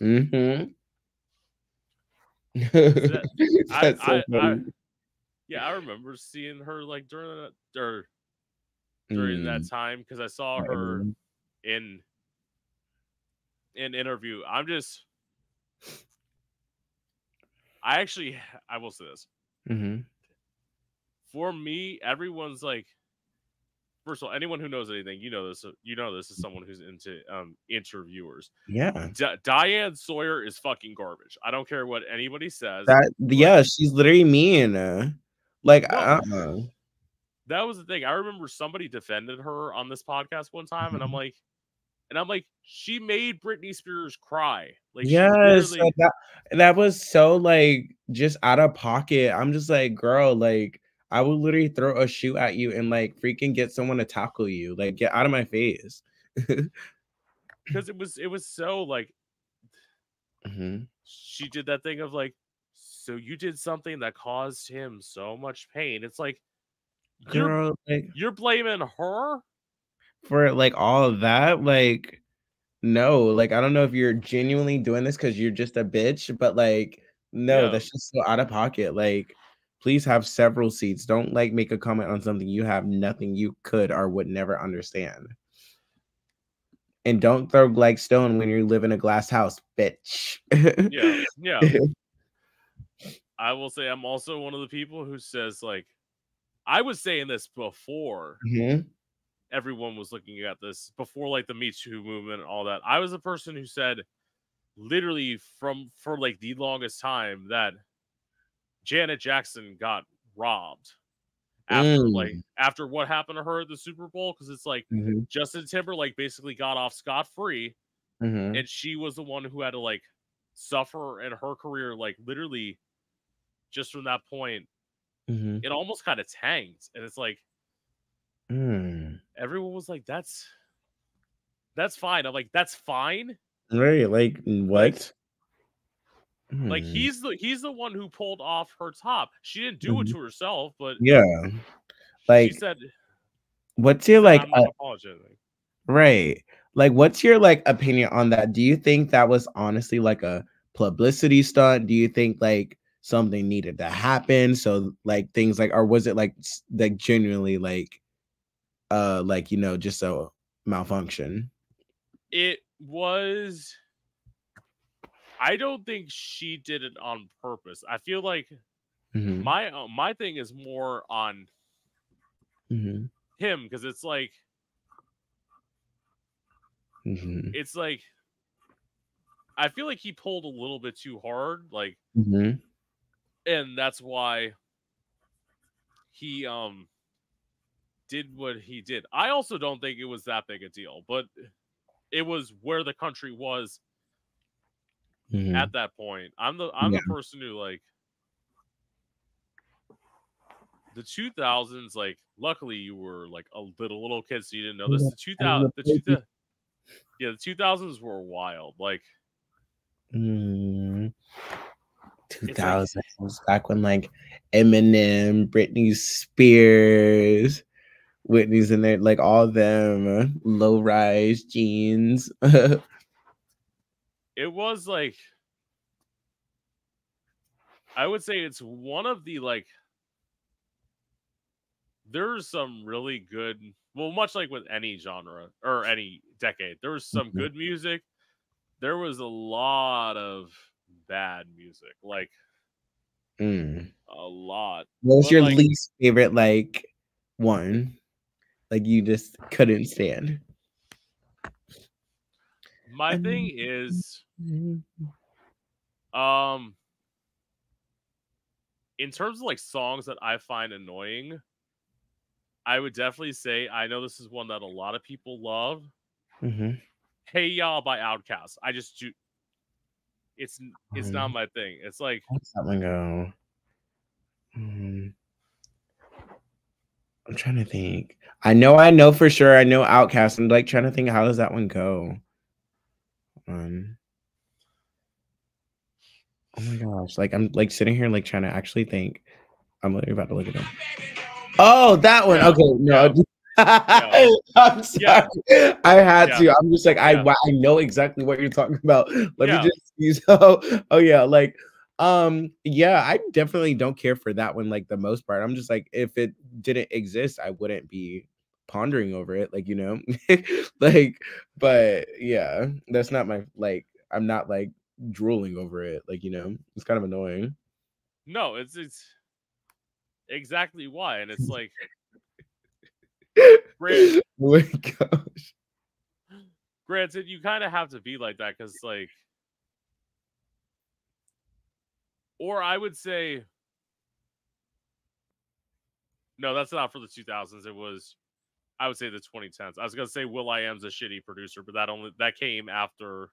S1: mhm.
S2: because that
S1: That's so
S2: I
S1: funny.
S2: yeah I remember seeing her like during that
S1: Mm.
S2: time because I saw her
S1: Mhm.
S2: in interview. I actually I will say this
S1: Mhm.
S2: for me. Everyone's like first of all, anyone who knows anything, you know this is someone who's into interviewers.
S1: Yeah.
S2: Diane Sawyer is fucking garbage. I don't care what anybody says,
S1: That
S2: but
S1: yeah, she's literally mean. Like,
S2: no, that was the thing. I remember somebody defended her on this podcast one time, and I'm like, she made Britney Spears cry. Like she
S1: Yes,
S2: literally,
S1: that was so, like, just out of pocket. I'm just like, "Girl, like, I would literally throw a shoe at you and, like, freaking get someone to tackle you. Like, get out of my face."
S2: because it was so like
S1: Mhm.
S2: she did that thing of like, so you did something that caused him so much pain. It's like you're
S1: Girl, like,
S2: you're blaming her.
S1: for, like, all of that, like, no, like, I don't know if you're genuinely doing this because 'cause you're just a bitch, but, like, no,
S2: Yeah,
S1: that's just so out of pocket, like, please have several seats. Don't, like, make a comment on something you have nothing you could or would never understand. And don't throw like stone when you live in a glass house, bitch.
S2: yeah, yeah. I will say I'm also one of the people who says like I was saying this before
S1: Mhm,
S2: everyone was looking at this, before like the Me Too movement and all that. I was the person who said literally from for like the longest time that Janet Jackson got robbed. after what happened to her at the Super Bowl, because it's like Justin Timberlake basically got off scot-free, and she was the one who had to like suffer in her career, like literally just from that point. It almost kind of tanked, and it's like everyone was like, that's fine. I'm like, that's fine,
S1: right? Like what?
S2: Like he's the one who pulled off her top. She didn't do it to herself, but
S1: yeah, like
S2: she said,
S1: what's your like
S2: I'm not apologizing.
S1: Right. Like what's your like opinion on that? Do you think that was honestly like a publicity stunt? Do you think like something needed to happen so like things like, or was it like genuinely like you know, just a malfunction?
S2: It was, I don't think she did it on purpose. I feel like my thing is more on him, because it's like it's like I feel like he pulled a little bit too hard, like and that's why he did what he did. I also don't think it was that big a deal, but it was where the country was at that point. I'm the person who like the 2000s. Like, luckily you were like a little kid, so you didn't know this. The 2000s were wild. Like
S1: 2000s like, back when like Eminem, Britney Spears, Whitney's in there, like all them low rise jeans.
S2: It was like, I would say it's one of the like, there's some really good, well, much like with any genre or any decade, there was some good music. There was a lot of bad music, like a lot.
S1: What was your
S2: like,
S1: least favorite like one? Like you just couldn't stand?
S2: My thing is, in terms of like songs that I find annoying, I would definitely say, I know this is one that a lot of people love. Hey Y'all by Outkast. I just do. It's not my thing. It's like,
S1: how's that one go? I'm trying to think. I know for sure. I know Outkast. I'm like trying to think, how does that one go? Oh my gosh! Like I'm like sitting here like trying to actually think. I'm literally about to look at them. Oh, that one. Okay, no. I'm sorry. I had to. I'm just like I know exactly what you're talking about. Let me just see. So, oh yeah, like yeah, I definitely don't care for that one like the most part. I'm just like, if it didn't exist, I wouldn't be pondering over it, like, you know. Like, but yeah, that's not my like, I'm not like drooling over it, like, you know. It's kind of annoying.
S2: No, it's exactly why. And it's like,
S1: oh my gosh.
S2: Granted, you kind of have to be like that, because like, or I would say, no, that's not for the 2000s. It was, I would say, the 2010s. I was gonna say will.i.am's a shitty producer, but that came after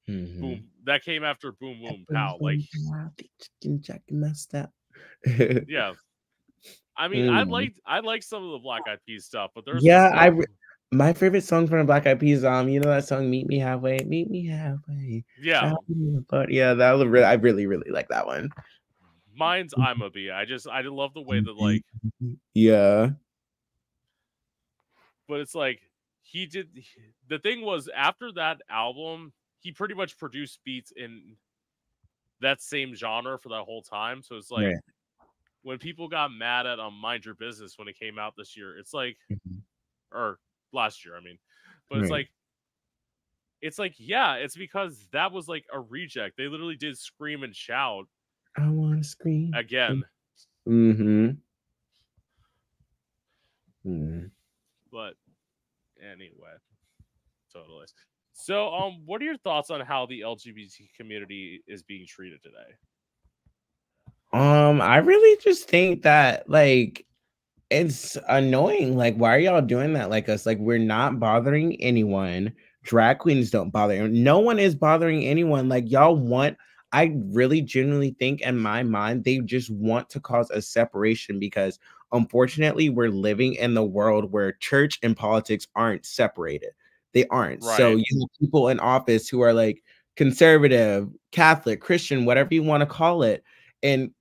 S2: Boom. That came after Boom Boom Pow. Like,
S1: messed up.
S2: Yeah. I mean, I like some of the Black Eyed Peas stuff, but there's
S1: my favorite song from the Black Eyed Peas, you know that song "Meet Me Halfway," "Meet Me Halfway."
S2: Yeah,
S1: yeah, that was I really like that one.
S2: Mine's "I'm a Bee." I love the way that like,
S1: yeah.
S2: But it's like the thing was, after that album, he pretty much produced beats in that same genre for that whole time. So it's like, when people got mad at Mind Your Business when it came out this year, it's like, or last year, I mean, but it's like, yeah, it's because that was like a reject. They literally did Scream and Shout.
S1: I want to scream
S2: again. But anyway, totally. So, what are your thoughts on how the LGBT community is being treated today?
S1: I really just think that, like, It's annoying. Like, why are y'all doing that like us? Like, we're not bothering anyone. Drag queens don't bother anyone. No one is bothering anyone. Like, y'all want, I really genuinely think in my mind, they just want to cause a separation because unfortunately, we're living in the world where church and politics aren't separated. They aren't. So
S2: Right.
S1: you have people in office who are like conservative, Catholic, Christian, whatever you want to call it. And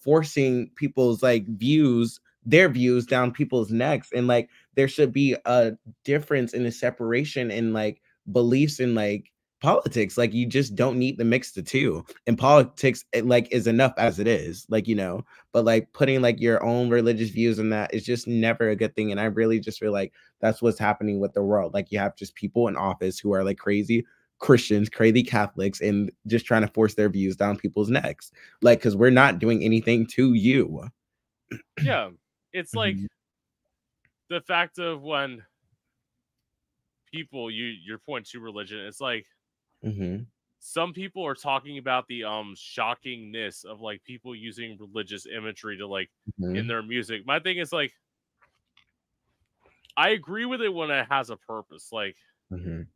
S1: forcing people's like views, their views down people's necks. And like there should be a difference in a separation in like beliefs in like politics. Like you just don't need to mix the two. And politics it, like is enough as it is, like but like putting like your own religious views in that is just never a good thing. And I really just feel like that's what's happening with the world. Like you have just people in office who are like crazy Christians, crazy Catholics, and just trying to force their views down people's necks. Like, because we're not doing anything to you.
S2: Yeah. It's like
S1: Mhm,
S2: the fact of when people, your point to religion, it's like
S1: mhm,
S2: some people are talking about the shockingness of like people using religious imagery to like in
S1: mhm,
S2: their music. My thing is like I agree with it when it has a purpose.
S1: mhm,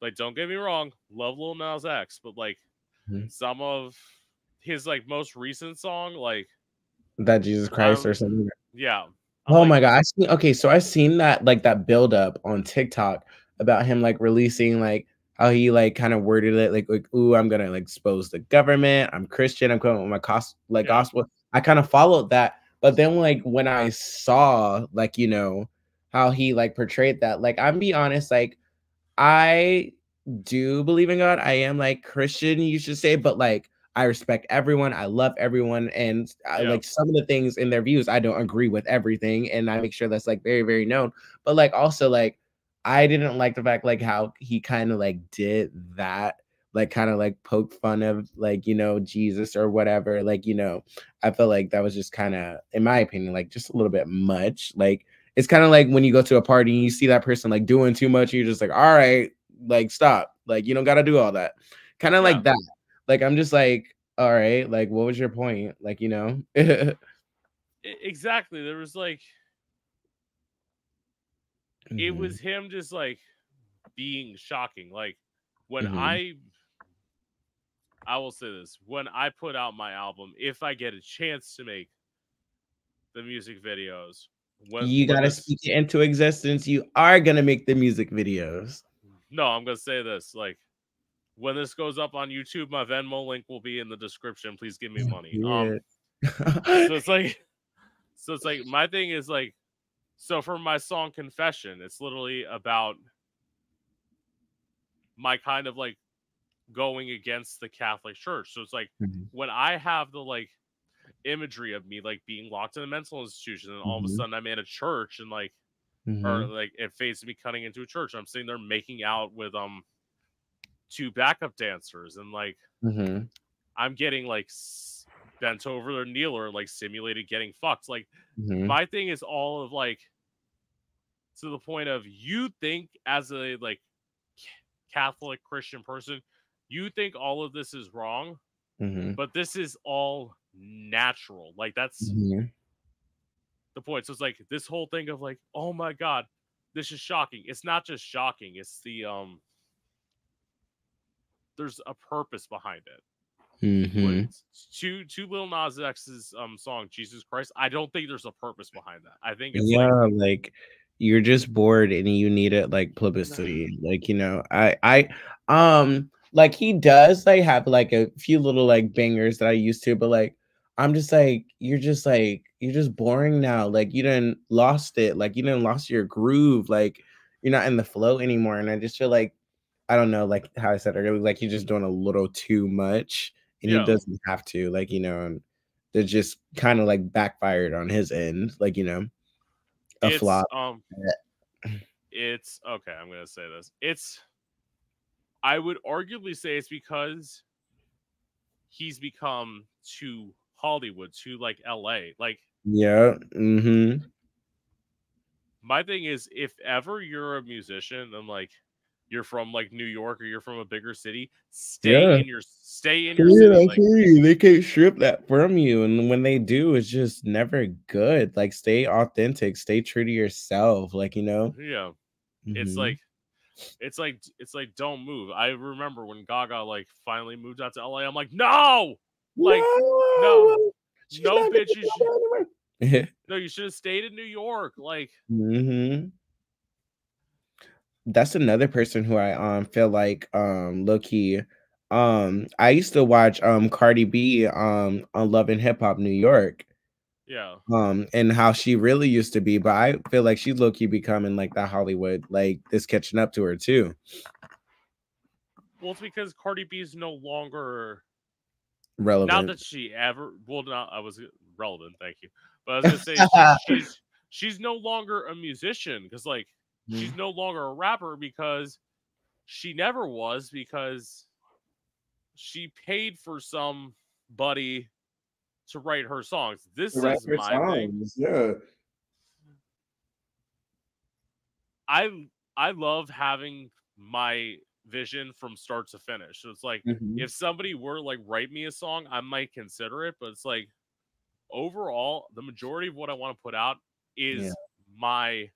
S2: Like don't get me wrong, love Lil Nas X, but like
S1: mhm.
S2: some of his like most recent song, like
S1: That Jesus Christ or
S2: I'm
S1: something.
S2: yeah, I'm
S1: Oh
S2: like
S1: my god! Okay, so I seen that like that build up on TikTok about him like releasing like how he like kind of worded it like ooh, I'm gonna like expose the government. I'm Christian. I'm coming with my like
S2: yeah,
S1: gospel. I kind of followed that, but then like when I saw like how he like portrayed that, like I'm be honest, like I do believe in God. I am like Christian, you should say, but like I respect everyone. I love everyone, and
S2: yeah,
S1: like some of the things in their views, I don't agree with everything, and I make sure that's like very, very known. But like also like I didn't like the fact like how he kind of like did that, like kind of like poke fun of like Jesus or whatever. Like I felt like that was just kind of, in my opinion, like just a little bit much. Like it's kind of like when you go to a party and you see that person like doing too much, you're just like, all right, like stop. Like you don't gotta do all that. Kind of
S2: yeah.
S1: like that. Like I'm just like, all right, like what was your point? Like,
S2: Exactly. There was like it
S1: Mhm,
S2: was him just like being shocking. Like when
S1: mhm,
S2: I will say this, when I put out my album, if I get a chance to make the music videos,
S1: you
S2: when
S1: gotta
S2: this
S1: speak it into existence. You are gonna make the music videos.
S2: no, I'm gonna say this, like when this goes up on YouTube, my Venmo link will be in the description. Please give me money.
S1: Yeah.
S2: So it's like my thing is like so for my song Confession, it's literally about my kind of like going against the Catholic Church. So it's like
S1: Mhm,
S2: when I have the like imagery of me like being locked in a mental institution and all of a
S1: mhm,
S2: sudden I'm in a church and like or
S1: mhm,
S2: like it fades to me cutting into a church. I'm sitting there making out with two backup dancers and like
S1: mhm,
S2: I'm getting like bent over or kneel or like simulated getting fucked. Like
S1: mhm,
S2: my thing is all of like to the point of you think as a like Catholic Christian person, you think all of this is wrong,
S1: mhm,
S2: but this is all natural. Like that's
S1: mhm,
S2: the point. So it's like this whole thing of like, oh my god, this is shocking. It's not just shocking. It's the there's a purpose behind it. With
S1: mhm.
S2: two Lil Nas X's song Jesus Christ, I don't think there's a purpose behind that. I think it's like
S1: Yeah, like you're just bored and you needed like publicity. Like, like he does like have like a few little like bangers that I used to, but like I'm just like you're just boring now. Like you didn't lost it. Like you didn't lost your groove. Like you're not in the flow anymore. And I just feel like I don't know, like how I said earlier, like he's just doing a little too much and he
S2: yeah,
S1: doesn't have to, like, and they're just kind of like backfired on his end, like, a
S2: it's
S1: flop.
S2: it's okay. I'm gonna say this. It's I would arguably say it's because he's become too Hollywood, too like LA. Like
S1: Yeah. Mm-hmm.
S2: my thing is, if ever you're a musician and like you're from like New York or you're from a bigger city,
S1: Yeah.
S2: stay in your
S1: Yeah,
S2: city.
S1: I
S2: Like,
S1: hear you. They can't strip that from you. And when they do, it's just never good. Like, stay authentic, stay true to yourself. Like,
S2: yeah, it's
S1: hmm
S2: like it's like don't move. I remember when Gaga like finally moved out to LA. I'm like, no, like no,
S1: No, she's
S2: no,
S1: not gonna
S2: bitch, you should
S1: go anywhere.
S2: no, you should have stayed in New York. Like,
S1: hmm That's another person who I feel like low key. I used to watch Cardi B on Love and Hip Hop New York.
S2: yeah.
S1: And how she really used to be, but I feel like she's low key becoming like that Hollywood, like this catching up to her too.
S2: Well, it's because Cardi B is no longer. Not
S1: Relevant.
S2: that she ever. Well, not I was relevant. Thank you. But I was gonna say she's no longer a musician because like she's
S1: Mhm.
S2: no longer a rapper because she never was because she paid for somebody to write her songs.
S1: To
S2: This
S1: write
S2: is
S1: her
S2: my thing.
S1: songs, yeah.
S2: I love having my vision from start to finish. So it's like
S1: Mhm.
S2: if somebody were like write me a song, I might consider it, but it's like overall, the majority of what I want to put out
S1: Yeah.
S2: is my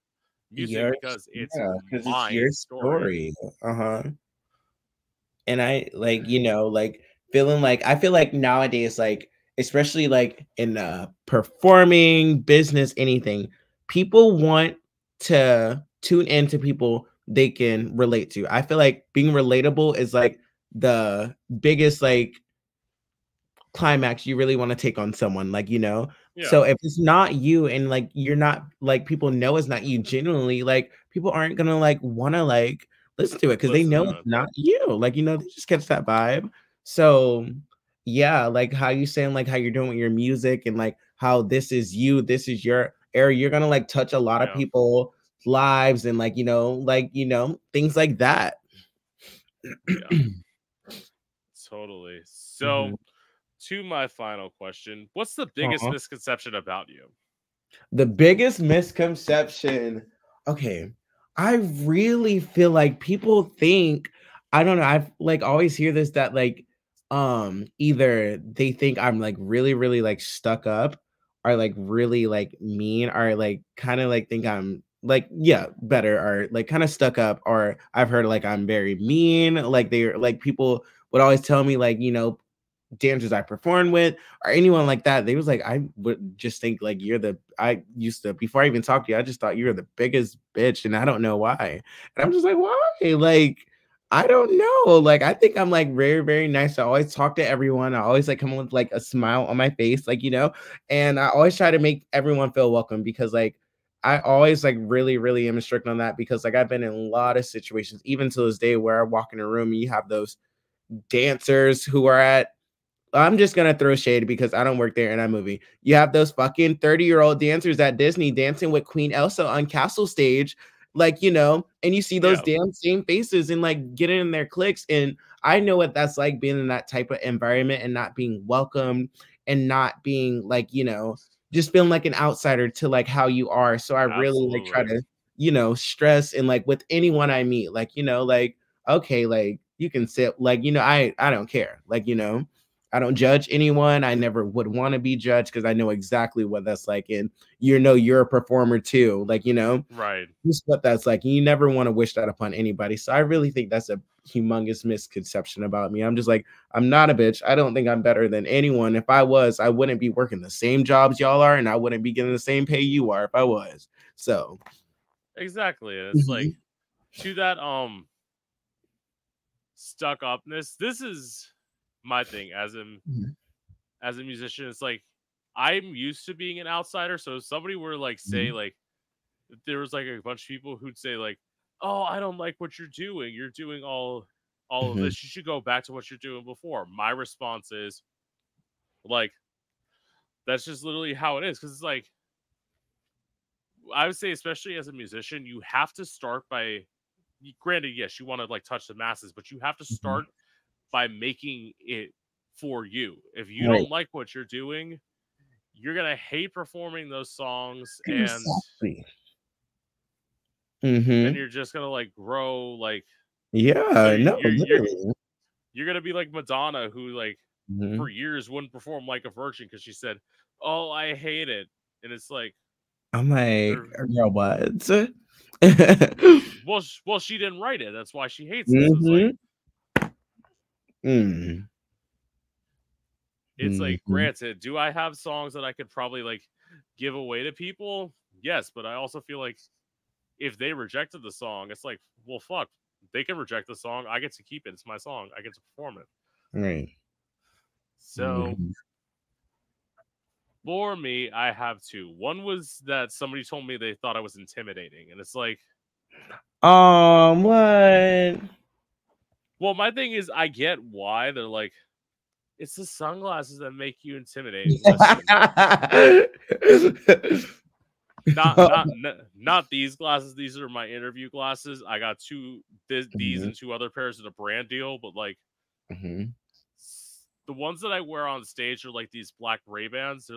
S2: music
S1: Yours,
S2: because it's
S1: yeah, because it's
S2: my
S1: your
S2: story.
S1: story. Uh-huh. And I like, like feeling like I feel like nowadays, like, especially like in performing, business, anything, people want to tune into people they can relate to. I feel like being relatable is like the biggest like climax you really want to take on someone, like,
S2: Yeah,
S1: so if it's not you and like you're not like people know it's not you genuinely, like people aren't gonna like want to like listen to it because they
S2: listen
S1: know
S2: to
S1: it's
S2: it.
S1: not you, like, they just catch that vibe. So yeah, like how you saying like how you're doing with your music and like how this is you, this is your era, you're gonna like touch a lot of
S2: Yeah,
S1: people lives and like things like that.
S2: yeah, totally.
S1: Mhm.
S2: So, to my final question, what's the biggest
S1: Aw.
S2: misconception about you?
S1: The biggest misconception. Okay. I really feel like people think, I don't know, I've like always hear this that like either they think I'm like really, really like stuck up or like really like mean or like kind of like think I'm like, yeah, better or like kind of stuck up, or I've heard like I'm very mean. Like they're like people would always tell me like, dancers I performed with or anyone like that, they was like, I would just think like I used to, before I even talked to you, I just thought you were the biggest bitch, and I don't know why. And I'm just like, why? Like, I don't know. Like, I think I'm like very, very nice. I always talk to everyone. I always like come with like a smile on my face, like, and I always try to make everyone feel welcome because like I always like really, really am strict on that because like I've been in a lot of situations, even to this day, where I walk in a room and you have those dancers who are at, I'm just gonna throw shade because I don't work there in that movie. You have those fucking 30-year-old dancers at Disney dancing with Queen Elsa on Castle Stage, like, and you see those
S2: Yeah,
S1: damn same faces and like getting in their cliques. And I know what that's like being in that type of environment and not being welcomed and not being like, just feeling like an outsider to like how you are. So I really like try
S2: absolutely.
S1: to, stress and like with anyone I meet, like, like, okay, like you can sit, like, I don't care. Like, I don't judge anyone. I never would want to be judged because I know exactly what that's like. And you're a performer too. Like,
S2: Right.
S1: just what that's like. You never want to wish that upon anybody. So I really think that's a humongous misconception about me. I'm just like, I'm not a bitch. I don't think I'm better than anyone. If I was, I wouldn't be working the same jobs y'all are, and I wouldn't be getting the same pay you are if I was. So
S2: Exactly. And it's like
S1: mhm,
S2: to that stuck upness. This is my thing
S1: mhm,
S2: as a musician. It's like I'm used to being an outsider. So if somebody were like say
S1: mhm,
S2: like if there was like a bunch of people who'd say like, "Oh, I don't like what you're doing. You're doing all of
S1: mhm.
S2: this. You should go back to what you're doing before." My response is like, that's just literally how it is. Because it's like I would say, especially as a musician, you have to start by. Granted, yes, you want to like touch the masses, but you have to
S1: Mhm.
S2: start by making it for you. If you
S1: Right.
S2: don't like what you're doing, you're gonna hate performing those songs, and
S1: Exactly.
S2: then
S1: Hmm.
S2: you're just gonna like grow like So
S1: Yeah, no,
S2: you're
S1: literally.
S2: you're gonna be like Madonna, who like for
S1: Mhm.
S2: years wouldn't perform like a virgin because she said, "Oh, I hate it," and it's like,
S1: I'm like,
S2: er,
S1: "Girl, what?"
S2: well, she didn't write it. That's why she hates it. So
S1: Mhm. Mm.
S2: it's like,
S1: Mhm.
S2: granted, do I have songs that I could probably like give away to people? Yes, but I also feel like if they rejected the song, it's like, well, fuck, they can reject the song. I get to keep it. It's my song. I get to perform it.
S1: Right.
S2: So
S1: Mhm.
S2: for me, I have two. One was that somebody told me they thought I was intimidating, and it's like,
S1: What?
S2: well, my thing is, I get why they're like, it's the sunglasses that make you intimidating. Listen, not these glasses. These are my interview glasses. I got these
S1: Mhm.
S2: and two other pairs at a brand deal, but like
S1: Mhm.
S2: the ones that I wear on stage are like these black Ray Bans.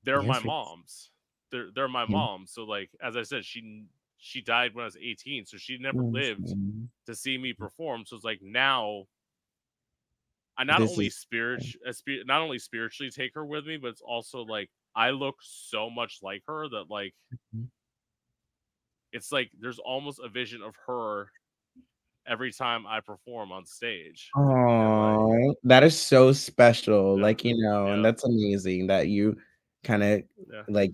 S2: They're my
S1: Yes.
S2: mom's. They're my
S1: Mhm.
S2: mom. So like as I said, she died when I was 18, so she never lived
S1: Mhm.
S2: to see me perform. So it's like now I
S1: This is
S2: not only spiritually take her with me, but it's also like I look so much like her that like it's like there's almost a vision of her every time I perform on stage. And like,
S1: Oh, that is so special,
S2: yeah,
S1: like, and
S2: yeah,
S1: that's amazing that you kinda,
S2: yeah,
S1: like,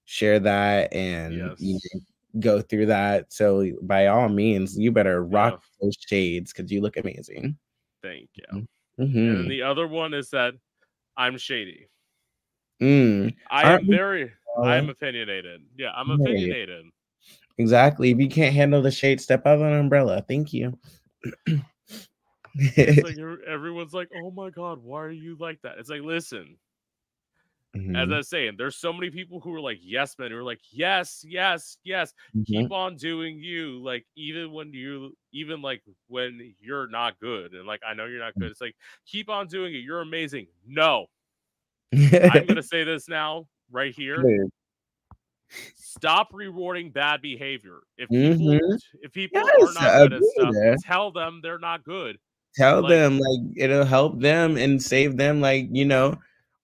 S1: share that and,
S2: yes,
S1: go through that, so by all means, you better rock
S2: yeah,
S1: those shades because you look amazing.
S2: thank you.
S1: Mhm.
S2: And then
S1: Mhm.
S2: the other one is that I'm shady.
S1: Mm.
S2: I
S1: Aren't
S2: am
S1: we
S2: very I am
S1: all?
S2: opinionated. Yeah, I'm
S1: Right.
S2: opinionated.
S1: Exactly, if you can't handle the shade, step out of an umbrella, thank you.
S2: And it's like everyone's like, "Oh my god, why are you like that?" It's like, listen, as I
S1: Mhm.
S2: was saying, there's so many people who are like yes men who are like, yes, yes, yes, keep
S1: Mhm.
S2: on doing you. Like even like when you're not good, and like I know you're not good, it's like keep on doing it. You're amazing. No, I'm gonna say this now, right here. Stop rewarding bad behavior.
S1: Mhm.
S2: If people are
S1: Yes,
S2: not good at stuff,
S1: agreed.
S2: tell them they're not good.
S1: Tell
S2: Like,
S1: them, like, it'll help them and save them, like,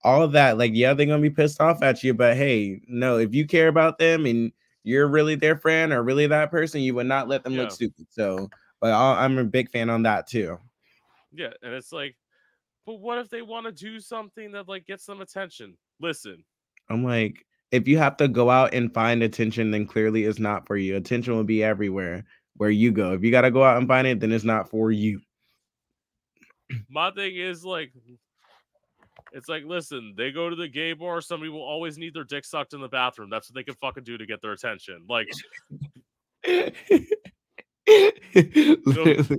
S1: all of that. Like, yeah, they're gonna be pissed off at you, but hey, no, if you care about them and you're really their friend or really that person, you would not let them look
S2: yeah,
S1: stupid. So, but I'm a big fan on that too.
S2: yeah, and it's like, but what if they want to do something that like gets them attention? Listen,
S1: I'm like, if you have to go out and find attention, then clearly it's not for you. Attention will be everywhere where you go. If you got to go out and find it, then it's not for you.
S2: my thing is like, it's like, listen, they go to the gay bar. Somebody will always need their dick sucked in the bathroom. That's what they can fucking do to get their attention. Like, there'll,
S1: Literally,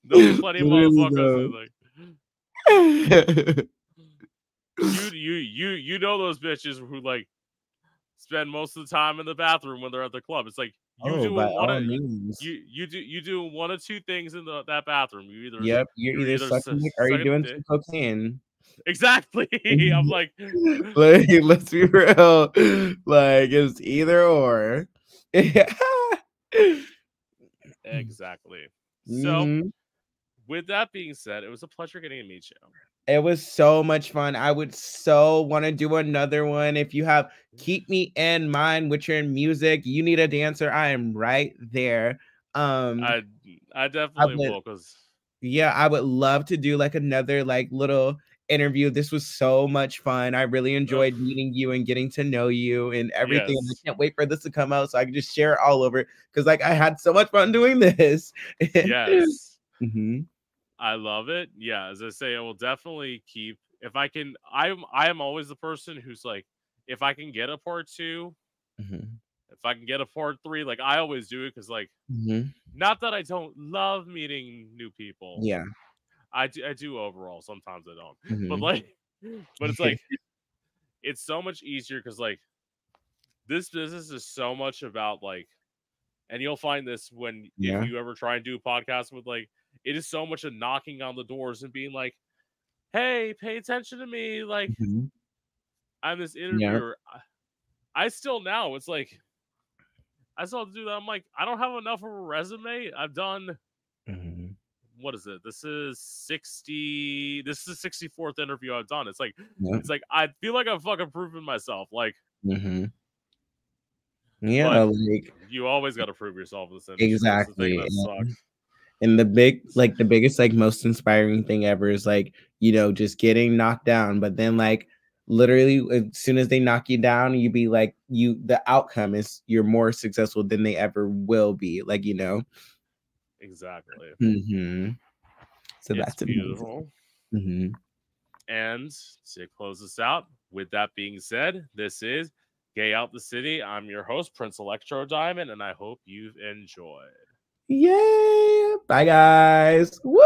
S2: there'll be plenty of
S1: literally
S2: motherfuckers
S1: though.
S2: who like, you know those bitches who like spend most of the time in the bathroom when they're at the club. It's like you
S1: Oh, by
S2: doing one
S1: all
S2: of
S1: means.
S2: you doing one of two things in that bathroom.
S1: Yep, you're either sucking dick or you're
S2: sucking
S1: doing
S2: dick.
S1: some cocaine.
S2: Exactly. I'm like,
S1: Like, let's be real. Like, it's either or.
S2: exactly. So,
S1: Mhm.
S2: with that being said, it was a pleasure getting to meet you.
S1: It was so much fun. I would so wanna do another one. If you have keep me in mind with your music, you need a dancer, I am right there. Um,
S2: I I
S1: I
S2: definitely
S1: would
S2: will because
S1: Yeah, I would love to do, like, another, like, little interview. This was so much fun. I really enjoyed meeting you and getting to know you and everything, and I
S2: yes,
S1: can't wait for this to come out so I can just share it all over because, like, I had so much fun doing this.
S2: yes,
S1: Mhm,
S2: I love it. Yeah, as I say, I will definitely keep if I can. I am always the person who's like, if I can get a part two,
S1: mhm,
S2: if I can get a part three, like I always do it because like
S1: mhm.
S2: not that I don't love meeting new people.
S1: Yeah,
S2: I do overall. Sometimes I don't, but
S1: mhm.
S2: like, but it's like it's so much easier because like this business is so much about like, and you'll find this when if
S1: Yeah,
S2: you ever try and do a podcast with like, it is so much of knocking on the doors and being like, hey, pay attention to me. Like
S1: mhm.
S2: I'm this
S1: Yeah,
S2: interviewer. I still now it's like I saw the dude that I'm like, I don't have enough of a resume. I've done what is it? This is 60. This is the 64th interview I've done. It's like I feel like I've fucking proven myself. Like,
S1: yeah,
S2: but
S1: like
S2: you always got to prove yourself in this industry.
S1: exactly.
S2: That's the thing that sucks.
S1: And the biggest, like most inspiring thing ever is like, you know, just getting knocked down. But then like literally as soon as they knock you down, you be like, the outcome is you're more successful than they ever will be. Like, you know.
S2: Exactly.
S1: So
S2: it's
S1: that's
S2: beautiful. And to close this out, with that being said, this is Gay Out the City. I'm your host, Prince Electro Diamond, and I hope you've enjoyed.
S1: Yay! Bye, guys. Woo!